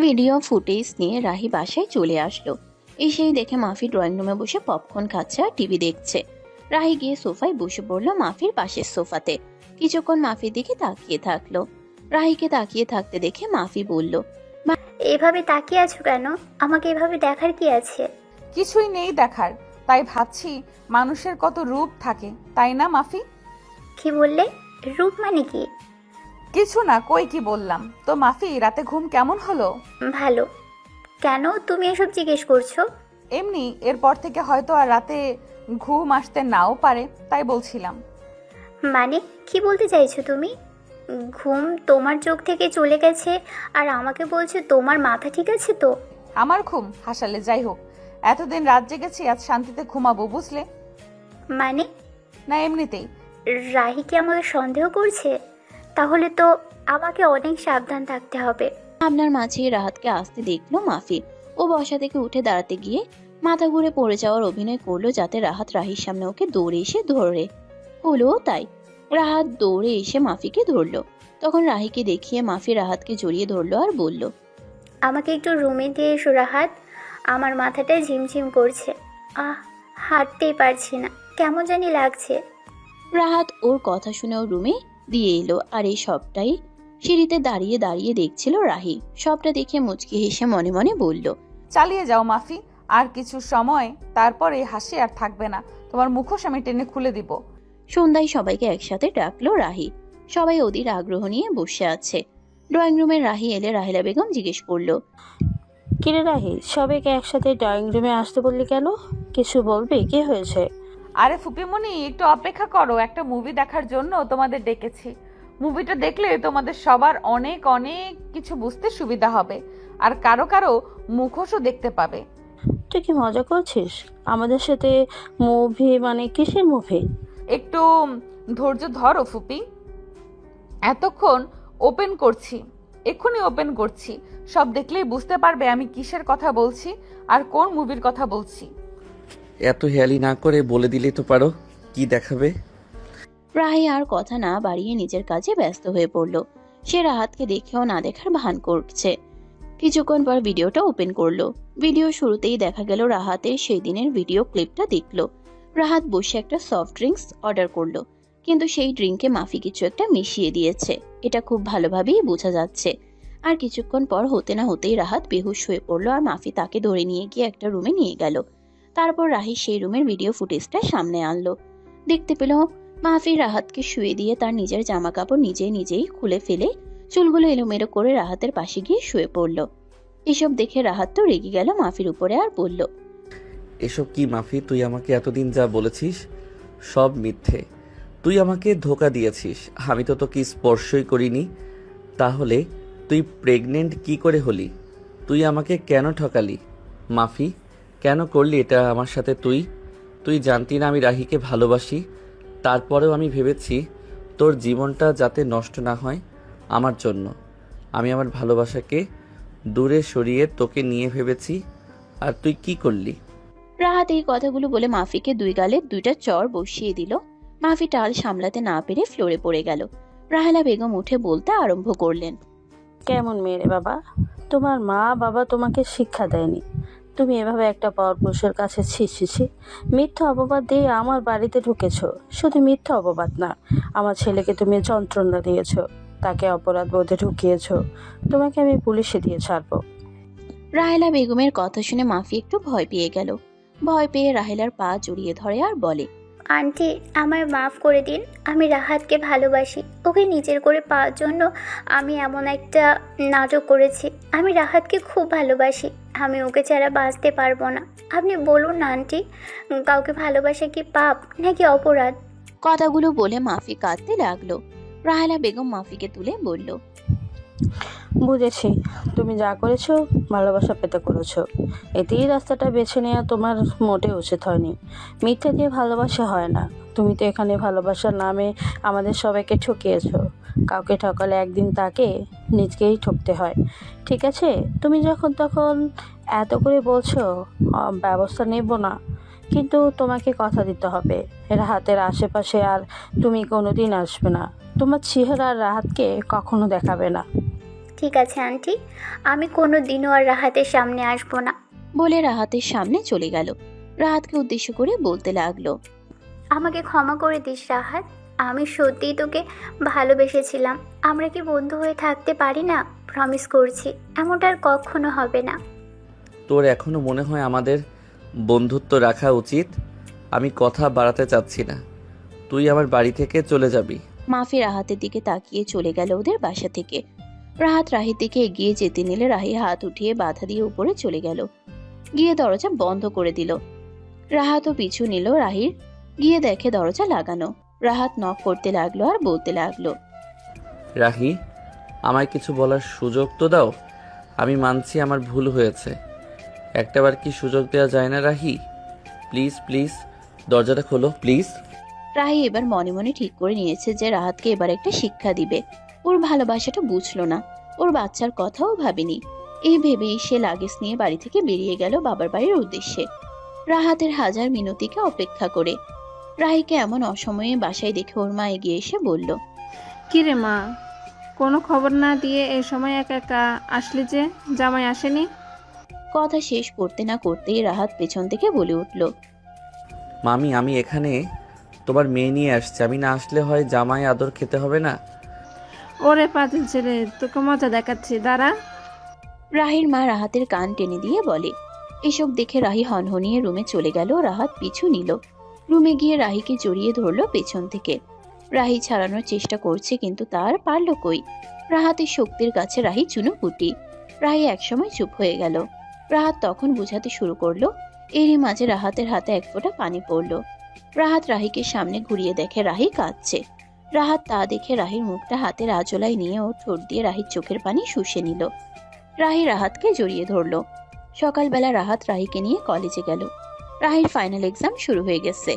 ভিডিও ফুটেজ নিয়ে রাহি বাসায় চলে আসলো। এসেই দেখে মাফি ড্রয়িং রুমে বসে পপকর্ন খাচ্ছে আর টিভি দেখছে। রাহি গিয়ে সোফায় বসে পড়লো মাফির পাশের সোফাতে। কিছুক্ষণ মাফির দিকে তাকিয়ে থাকলো। রাহিকে তাকিয়ে থাকতে দেখে মাফি বলল, এভাবে তাকিয়ে আছো কেন? আমাকে এভাবে দেখার কি আছে? কিছুই নেই দেখার, তাই ভাবছি মানুষের কত রূপ থাকে, তাই না মাফি? কি বললে? রূপ মানে কি? কিছু না, কই কি বললাম। তো মাফি, রাতে ঘুম কেমন হলো? ভালো। কেন তুমি এসব জিজ্ঞেস করছো? এমনি, এরপর থেকে হয়তো আর রাতে ঘুম আসতে নাও পারে, তাই বলছিলাম। মানে কি বলতে চাইছো তুমি? ঘুম তোমার চোখ থেকে চলে গেছে আর আমাকে বলছো তোমার মাথা ঠিক আছে তো? আমার ঘুম হাসালে। যাই হোক, এতদিন রাত জেগেছি, আজ শান্তিতে ঘুমাবো, বুঝলে? মানে? না, এমনিতেই। রাহি কি আমাকে সন্দেহ করছে? তাহলে তো আমাকে অনেক সাবধান থাকতে হবে। আপনার মাঝে রাহাতকে আসতে দেখলো মাফি। ও বসা থেকে উঠে দাঁড়াতে গিয়ে মাথা ঘুরে পড়ে যাওয়ার অভিনয় করলো যাতে রাহাত রাহির সামনে ওকে দৌড়ে এসে ধরে। হলো তাই, রাহাত দৌড়ে এসে মাফিকে ধরলো। তখন রাহিকে দেখিয়ে মাফি রাহাতকে জড়িয়ে ধরলো আর বলল, আমাকে একটু রুমে দিয়ে এসো রাহাত, আমার মাথাটা ঝিমঝিম করছে, হাঁটতেই পারছি না, কেমন জানি লাগছে। রাহাত ওর কথা শুনে ওর রুমে দিয়ে এলো আর এই সবটাই সিঁড়িতে দাঁড়িয়ে দাঁড়িয়ে দেখছিল রাহি। সবটা দেখে মুচকি হেসে মনে মনে বলল, চালিয়ে যাও মাফি, আর কিছু সময়, তারপর এই হাসি আর থাকবে না, তোমার মুখোশ আমি টেনে খুলে দিব। সন্ধ্যায় সবাইকে একসাথে ডাকলো রাহি। সবাই অধীর আগ্রহ নিয়ে বসে আছে। ড্রয়িং রুমে রাহি এলে রাহেলা বেগম জিজ্ঞেস করলো, কিরে রাহি, সবাইকে একসাথে ড্রয়িং রুমে আসতে বললি কেন? কিছু বলবি, কি হয়েছে? আরে ফুপিমণি, একটু অপেক্ষা করো, একটা মুভি দেখার জন্য তোমাদের ডেকেছি। মুভিটা দেখলে তোমাদের সবার অনেক অনেক কিছু বুঝতে সুবিধা হবে, আর কারো কারো মুখোশও দেখতে পাবে। তুই কি মজা করছিস? আমাদের সাথে মুভি মানে কিসের মুভি? একটু ধৈর্য ধরো ফুপি, এতক্ষণ ওপেন করছি, এক্ষুনি ওপেন করছি, সব দেখলেই বুঝতে পারবে আমি কিসের কথা বলছি আর কোন মুভির কথা বলছি। এত হেয়ালি না করে বলে দিলেই তো পারো, কি দেখাবে? রাহি আর কথা না বাড়িয়ে নিজের কাজে ব্যস্ত হয়ে পড়ল। সে রাহাতকে দেখেও না দেখার ভান করছে। কিছুক্ষণ পর ভিডিওটা ওপেন করলো। ভিডিও শুরুতেই দেখা গেল রাহাতের সেই দিনের ভিডিও ক্লিপটা দেখলো। রাহাত বসে একটা সফট ড্রিঙ্কস অর্ডার করলো, কিন্তু সেই ড্রিঙ্কে মাফি কিছু একটা মিশিয়ে দিয়েছে, এটা খুব ভালোভাবেই বোঝা যাচ্ছে। আর কিছুক্ষণ পর হতে না হতেই রাহাত বেহুশ হয়ে পড়লো আর মাফি তাকে ধরে নিয়ে গিয়ে একটা রুমে নিয়ে গেল। তারপর রাহি সেই রুমের ভিডিও ফুটেজটা সামনে আনলো। দেখতে পেল মাফি রাহাতকে শুয়ে দিয়ে তার নিজের জামা কাপড় নিজেই খুলে ফেলে চুলগুলো এলোমেলো করে রাহাতের পাশে গিয়ে শুয়ে পড়ল। এসব দেখে রাহাত তো রেগে গেল মাফির উপরে আর বলল, এসব কি মাফি? তুই আমাকে এতদিন যা বলেছিস সব মিথ্যে। তুই আমাকে ধোকা দিয়েছিস, আমি তো তোকে স্পর্শই করিনি। তাহলে তুই প্রেগনেন্ট কি করে হলি? তুই আমাকে কেন ঠকালি মাফি? কেন করলি এটা আমার সাথে? তুই জানতি না আমি রাহিকে ভালোবাসি? তারপরেও আমি ভেবেছি তোর জীবনটা যাতে নষ্ট না হয় আমার জন্য, আমি আমার ভালোবাসাকে দূরে সরিয়ে তোকে নিয়ে ভেবেছি, আর তুই কি করলি? রাহাত এই কথাগুলো বলে মাফিকে দুই গালে দুইটা চড় বসিয়ে দিল। মাফি টাল সামলাতে না পেরে ফ্লোরে পড়ে গেল। রাহেলা বেগম উঠে বলতে আরম্ভ করলেন, কেমন মেয়ে রে বাবা, তোমার মা বাবা তোমাকে শিক্ষা দেয়নি, তুমি এভাবে একটা পরপুরুষের কাছে ছি, মিথ্যা অপবাদ দিয়ে আমার বাড়িতে ঢুকেছ। শুধু মিথ্যা অপবাদ না, আমার ছেলেকে তুমি যন্ত্রণা দিয়েছ, তাকে অপরাধ বোধে ঢুকিয়েছ। তোমাকে আমি পুলিশে দিয়ে ছাড়বো। রাহেলা বেগমের কথা শুনে মাফি একটু ভয় পেয়ে গেল। ভয় পেয়ে রাহেলার পা জড়িয়ে ধরে আর বলে, আন্টি, আমায় মাফ করে দিন, আমি রাহাতকে ভালোবাসি, ওকে নিজের করে পাওয়ার জন্য আমি এমন একটা নাটক করেছি। আমি রাহাতকে খুব ভালোবাসি, আমি ওকে ছাড়া বাঁচতে পারবো না। আপনি বলুন না আন্টি, কাউকে ভালোবাসা কি পাপ নাকি অপরাধ? কথাগুলো বলে মাফি কাঁদতে লাগলো। রাহেলা বেগম মাফিকে তুলে বলল, বুঝেছি, তুমি যা করেছো ভালোবাসা পেতে করেছো। এতেই রাস্তাটা বেছে নেওয়া তোমার মোটে উচিত হয়নি। মিথ্যা দিয়ে ভালোবাসা হয় না। তুমি তো এখানে ভালোবাসার নামে আমাদের সবাইকে ঠকিয়েছো। কাউকে ঠকালে একদিন তাকে নিজকেই ঠকতে হয়, ঠিক আছে? তুমি যখন তখন এত করে বলছো ব্যবস্থা নেব না, কিন্তু তোমাকে কথা দিতে হবে রাহাতের আশেপাশে আর তুমি কোনোদিন আসবে না। তোমার চেহারা আর রাহাতকে কখনো দেখাবে না। ঠিক আছে আন্টি, আমি কোনো দিনও আর রাহাতের সামনে আসবো না বলে রাহাতের সামনে চলে গেল। রাহাতকে উদ্দেশ্য করে বলতে লাগলো, আমাকে ক্ষমা করে দিস রাহাত, আমি সত্যিই তোকে ভালোবেসেছিলাম। আমরা কি বন্ধু হয়ে থাকতে পারি না? প্রমিস করছি এমনটা আর কখনো হবে না। তোর এখনো মনে হয় আমাদের বন্ধুত্ব রাখা উচিত? আমি কথা বাড়াতে চাচ্ছি না, তুই আমার বাড়ি থেকে চলে যাবি। মাফি রাহাতের দিকে তাকিয়ে চলে গেল ওদের বাসা থেকে। রাহাত রাহির দিকে এগিয়ে যেতে নিলে রাহি হাত উঠিয়ে বাধা দিয়ে উপরে চলে গেল। গিয়ে দরজা বন্ধ করে দিল। রাহাতও পিছু নিল রাহির। গিয়ে দেখে দরজা লাগানো। রাহাত নক করতে লাগলো আর বলতে লাগলো, রাহি, আমায় কিছু বলার সুযোগ তো দাও। আমি মানছি আমার ভুল হয়েছে, একটাবার কি সুযোগ দেওয়া যায় না রাহি? প্লিজ প্লিজ দরজাটা খোলো প্লিজ। রাহি এবার মনে মনে ঠিক করে নিয়েছে যে রাহাতকে এবার একটা শিক্ষা দিবে। ওর ভালোবাসাটা বুঝলো না, ওর বাচ্চার কথাও ভাবেনি। এই ভেবেই সে লাগেজ নিয়ে বাড়ি থেকে বেরিয়ে গেল বাবার বাড়ির উদ্দেশ্যে। রাহাতের হাজার মিনতিকে অপেক্ষা করে। রাহিকে এমন অসময়ে বাসায় দেখে ওর মা এগিয়ে এসে বলল, কিরে মা, কোনো খবর না দিয়ে এই সময় একা একা আসলি যে? জামাই আসেনি? কথা শেষ করতে না করতেই রাহাত পেছন থেকে বলে উঠল, মামি, আমি এখানে তোমার মেয়ে নিয়ে আসছি। আমি না আসলে হয় জামাই আদর খেতে হবে না? ওরে পাতিল ছেলে, তোকে মজা দেখাচ্ছি, দাঁড়া। রাহির মা রাহাতের কান টেনে দিয়ে বলে। এসব দেখে রাহি হনহনিয়ে রুমে চলে গেল। রাহাত পিছু নিল। রুমে গিয়ে রাহিকে জড়িয়ে ধরলো পেছন থেকে। রাহি ছাড়ানোর চেষ্টা করছে, কিন্তু তার পারল কই। রাহাতের শক্তির কাছে রাহি চুনোপুটি। রাহি একসময় চুপ হয়ে গেল। রাহাত তখন বুঝাতে শুরু করলো। এরই মাঝে রাহাতের হাতে এক ফোঁটা পানি পড়ল। রাহাত রাহিকে সামনে ঘুরিয়ে দেখে রাহি কাঁদছে। রাহাত তা দেখে রাহির মুখটা হাতের আঁচলায় নিয়ে ওর ঠোঁট দিয়ে রাহির চোখের পানি শুষে নিল। রাহি রাহাতকে জড়িয়ে ধরলো। সকালবেলা রাহাত রাহিকে নিয়ে কলেজে গেল। রাহির ফাইনাল এক্সাম শুরু হয়ে গেছে।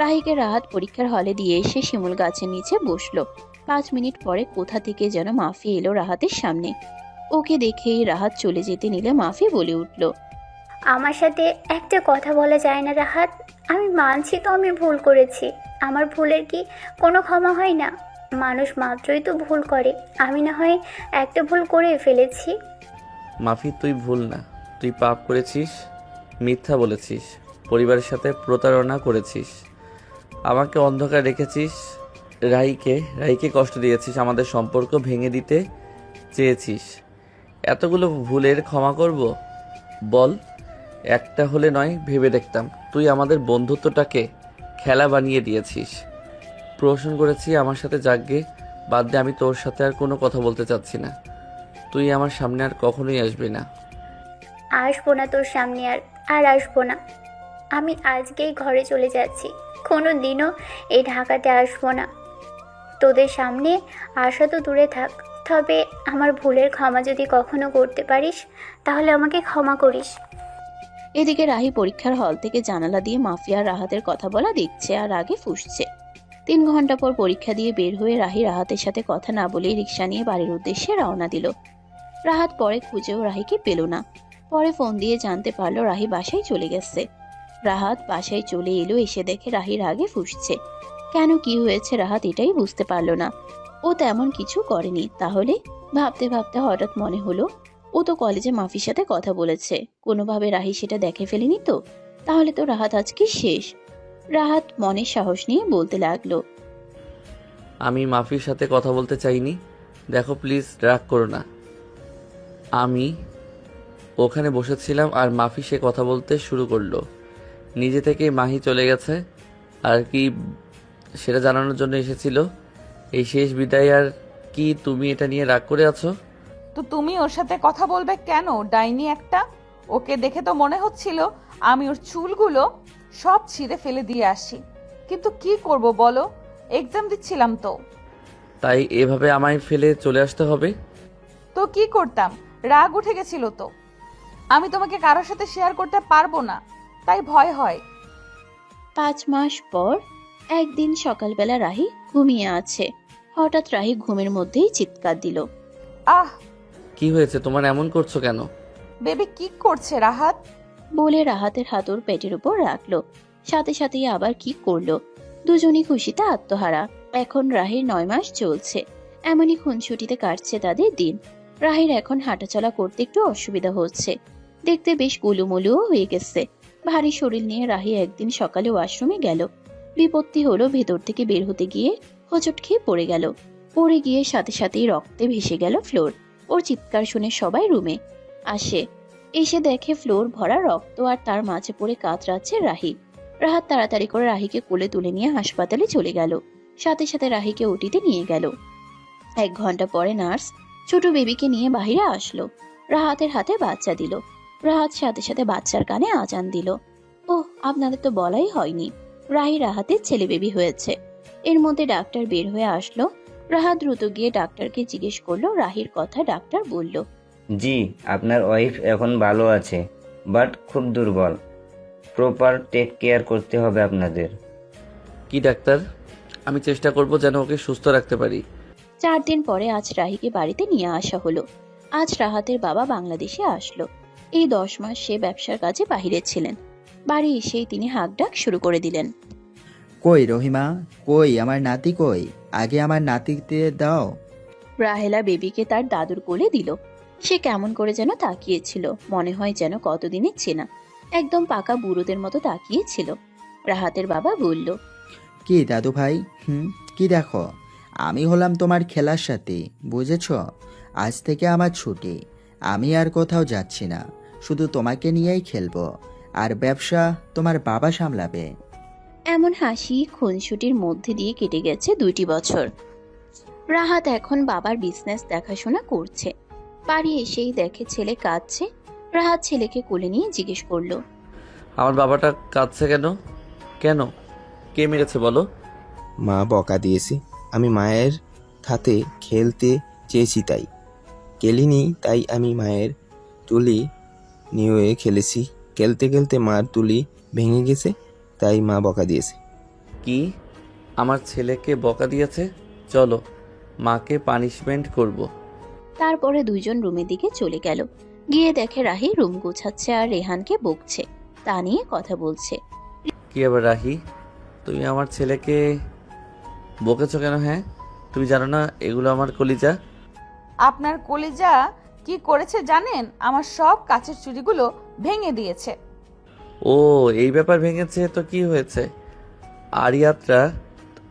রাহিকে রাহাত পরীক্ষার হলে দিয়ে এসে শিমুল গাছের নিচে বসলো। 5 মিনিট পরে কোথা থেকে যেন মাফি এলো রাহাতের সামনে। ওকে দেখেই রাহাত চলে যেতে নিলে মাফি বলে উঠল, আমার সাথে একটা কথা বলা যায় না রাহাত? আমি মানছি তো আমি ভুল করেছি। আমার ভুলের কি কোনো ক্ষমা হয় না? মানুষ মাত্রই তো ভুল করে। আমি না হয় একটা ভুল করে ফেলেছি। মাফি, তুই ভুল না, তুই পাপ করেছিস, মিথ্যা বলেছিস, পরিবারের সাথে প্রতারণা করেছিস, আমাকে অন্ধকার রেখেছিস, রাহিকে কষ্ট দিয়েছিস, আমাদের সম্পর্ক ভেঙে দিতে চেয়েছিস। এতগুলো ভুলের ক্ষমা করব? বল। একটা হলে নয়, ভেবে দেখতাম। তুই আমাদের বন্ধুত্বটাকে খেলা বানিয়ে দিয়েছিস। প্রশ্ন করেছি আমার সাথে জাগগে, বাদ দে। আমি তোর সাথে আর কোনো কথা বলতে চাচ্ছি না। তুই আমার সামনে আর কখনোই আসবি না। আসবো না তোর সামনে, আর আসবো না। আমি আজকেই ঘরে চলে যাচ্ছি। কোনো দিনও এই ঢাকাতে আসবো না। তোদের সামনে আসা তো দূরে থাক, তবে আমার ভুলের ক্ষমা যদি কখনো করতে পারিস তাহলে আমাকে ক্ষমা করিস। এদিকে রাহি পরীক্ষার হল থেকে জানালা দিয়ে মাফিয়া রাহাতের কথা বলা দেখছে আর আগে ফুঁসছে। 3 ঘন্টা পর পরীক্ষা দিয়ে বের হয়ে রাহি রাহাতের সাথে কথা না বলেই রিক্সা নিয়ে বাড়ির উদ্দেশ্যে রওনা দিল। রাহাত পরে খুঁজেও রাহিকে পেল না। পরে ফোন দিয়ে জানতে পারলো রাহি বাসায় চলে গেছে। রাহাত বাসায় চলে এলো। এসে দেখে রাহির আগে ফুঁসছে। কেন, কি হয়েছে রাহাত এটাই বুঝতে পারলো না। ও তেমন কিছু করেনি। তাহলে ভাবতে ভাবতে হঠাৎ মনে হলো ও তো কলেজে মাফির সাথে কথা বলেছে। কোনোভাবে রাহি সেটা দেখে ফেলেনি তো? তাহলে তো রাহাত আজকে শেষ। রাহাত মনে সাহস নিয়ে বলতে লাগলো, আমি মাফির সাথে কথা বলতে চাইনি। দেখো প্লিজ, রাগ করো না। আমি ওখানে বসেছিলাম আর মাফি সে কথা বলতে শুরু করলো। নিজে থেকেই মাহি চলে গেছে আর কি, সেটা জানানোর জন্য এসেছিল। এই শেষ বিদায়। আর কি তুমি এটা নিয়ে রাগ করে আছো? তো তুমি ওর সাথে কথা বলবে কেন, ডাইনি একটা? ওকে দেখে তো মনে হচ্ছিল আমি ওর চুলগুলো সব ছিঁড়ে ফেলে দিয়ে আসি, কিন্তু কি করব বলো, এক্সাম দিচ্ছিলাম তো। তাই এভাবে আমায় ফেলে চলে আসতে হবে? তো কি করতাম, রাগ উঠে গেছিল তো। আমি তোমাকে কারোর সাথে শেয়ার করতে পারবো না, তাই ভয় হয়। 5 মাস পর একদিন সকালবেলা রাহি ঘুমিয়ে আছে। হঠাৎ রাহি ঘুমের মধ্যেই চিৎকার দিল, আহ! কি হয়েছে তোমার, এমন করছো কেন? বেবি কি করছে রাহাত? বলে রাহাতের হাত ওর পেটের উপর রাখলো। সাথে সাথেই আবার কি করলো। দুজনই খুশিতে আত্মহারা। এখন রাহির 9 মাস চলছে। এমনই খুনছুটিতে কাটছে তাদের দিন। রাহির এখন হাঁটাচলা করতে একটু অসুবিধা হচ্ছে। দেখতে বেশ গোলুমলুও হয়ে গেছে। ভারী শরীর নিয়ে রাহি একদিন সকালে ওয়াশরুমে গেল। বিপত্তি হলো, ভেতর থেকে বের হতে গিয়ে হোঁচট খেয়ে পড়ে গেল। পড়ে গিয়ে সাথে সাথেই রক্তে ভেসে গেল ফ্লোর। ওর চিৎকার শুনে সবাই রুমে আসে। এসে দেখে ফ্লোর ভরা রক্ত আর তার মাঝে পড়ে কাতরাচ্ছে রাহি। রাহাত তাড়াতাড়ি করে রাহিকে কোলে তুলে নিয়ে হাসপাতালে চলে গেল। সাথে সাথে রাহিকে ওটিতে নিয়ে গেল। 1 ঘন্টা পরে নার্স ছোট বেবিকে নিয়ে বাহিরে আসলো। রাহাতের হাতে বাচ্চা দিল। রাহাত সাথে সাথে বাচ্চার কানে আজান দিল। ওহ, আপনাদের তো বলাই হয়নি, রাহি রাহাতের ছেলে বেবি হয়েছে। এর মধ্যে ডাক্তার বের হয়ে আসলো। রাহাত দ্রুত গিয়ে ডাক্তারকে জিজ্ঞেস করলো রাহির কথা। ডাক্তার বলল, জি, আপনার ওয়াইফ এখন ভালো আছে, বাট খুব দুর্বল। প্রপার টেক কেয়ার করতে হবে আপনাদের। কি ডাক্তার, আমি চেষ্টা করব যেন ওকে সুস্থ রাখতে পারি। 4 দিন পরে আজ রাহিকে বাড়িতে নিয়ে আসা হলো। আজ রাহাতের বাবা বাংলাদেশে আসলো। এই 10 মাস সে ব্যবসার কাজে বাহিরে ছিলেন। বাড়ি এসেই তিনি হাঁক ডাক শুরু করে দিলেন। কই রহিমা, কই আমার নাতি, কই আগে আমার নাতিকে দাও। রাহেলা বেবিকে তার দাদুর কোলে দিল। সে কেমন করে যেন তাকিয়েছিল, মনে হয় যেন কতদিনের চেনা, একদম পাকা বুড়োদের মতো তাকিয়েছিল। রাহাতের বাবা বলল, কি দাদু ভাই, কি দেখো, আমি হলাম তোমার খেলার সাথী, বুঝেছ? আজ থেকে আমার ছুটি, আমি আর কোথাও যাচ্ছি না, শুধু তোমাকে নিয়েই খেলবো, আর ব্যবসা তোমার বাবা সামলাবে। এমন হাসি খুনসুটির মধ্যে দিয়ে কেটে গেছে 2টি বছর। রাহাত এখন বাবার বিজনেস দেখাশোনা করছে। বাড়ি এসেই দেখে ছেলে কাঁদছে। রাহাত ছেলেকে কোলে নিয়ে জিজ্ঞেস করলো, আমার বাবাটা কাঁদছে কেন? কেন? কে মেরেছে বলো? মা বকা দিয়েছে, আমি মায়ের সাথে খেলতে চেয়েছি তাই খেলিনি, তাই আমি মায়ের তুলি নিয়ে খেলেছি, খেলতে খেলতে মার তুলি ভেঙে গেছে, তাই মা বকা দিয়েছে। কি? আমার ছেলেকে বকা দিয়েছে? চলো মাকে পানিশমেন্ট করব। তারপরে দুইজন রুমের দিকে চলে গেল। গিয়ে দেখে রাহি রুম গোছাচ্ছে আর রেহানকে বকছে, তা নিয়ে কথা বলছে। কি আবার রাহি, তুমি আমার ছেলেকে বকেছো কেন? হ্যাঁ, তুমি জানো না এগুলো আমার কলিজা? আপনার কলিজা কি করেছে জানেন? আমার সব কাচের চুড়িগুলো ভেঙে দিয়েছে। ও, এই ব্যাপার ভেঙেছে তো কি হয়েছে? আরিয়াতরা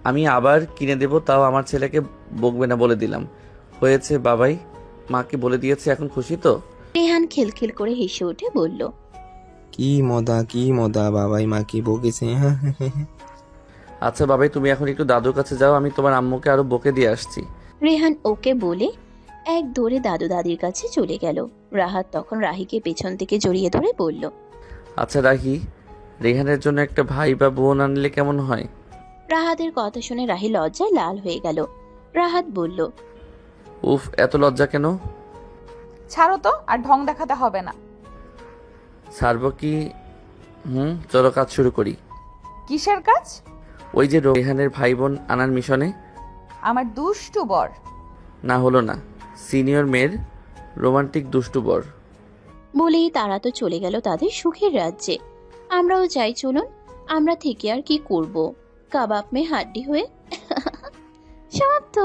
আমি আবার কিনে দেব, তাও আমার ছেলেকে বকবে না বলে দিলাম। হয়েছে বাবাই, মাকে বলে দিয়েছে, এখন খুশি তো? রেহান খিলখিল করে হেসে উঠে বলল, কি মদা, বাবাই মাকে বকেছে। আচ্ছা বাবাই, তুমি এখন একটু দাদুর কাছে যাও, আমি তোমার আম্মুকে আরো বকে দিয়ে আসছি। রেহান ওকে বলে এক দৌড়ে দাদু দাদির কাছে চলে গেল। রাহাত তখন রাহিকে পেছন থেকে জড়িয়ে ধরে বলল, আচ্ছা রাহি, রেহানের জন্য একটা ভাই বা বোন আনলে কেমন হয়? রাহাতের কথা শুনে রাহি লজ্জায় লাল হয়ে গেল। রাহাত বলল, উফ, এত লজ্জা কেন? ছাড়ো তো, আর ঢং দেখাতে হবে না। ছাড়বো কি? চলো কাজ শুরু করি। কিসের কাজ? ওই যে রেহানের ভাই বোন আনার মিশনে। আমার দুষ্টু বর। না হলো না, সিনিয়র মেয়ের রোমান্টিক দুষ্টু বর। বলেই তারা তো চলে গেল তাদের সুখের রাজ্যে। আমরাও যাই, চলুন। আমরা থেকে আর কি করব, কাবাব মে হাড্ডি হয়ে। সমাপ্ত।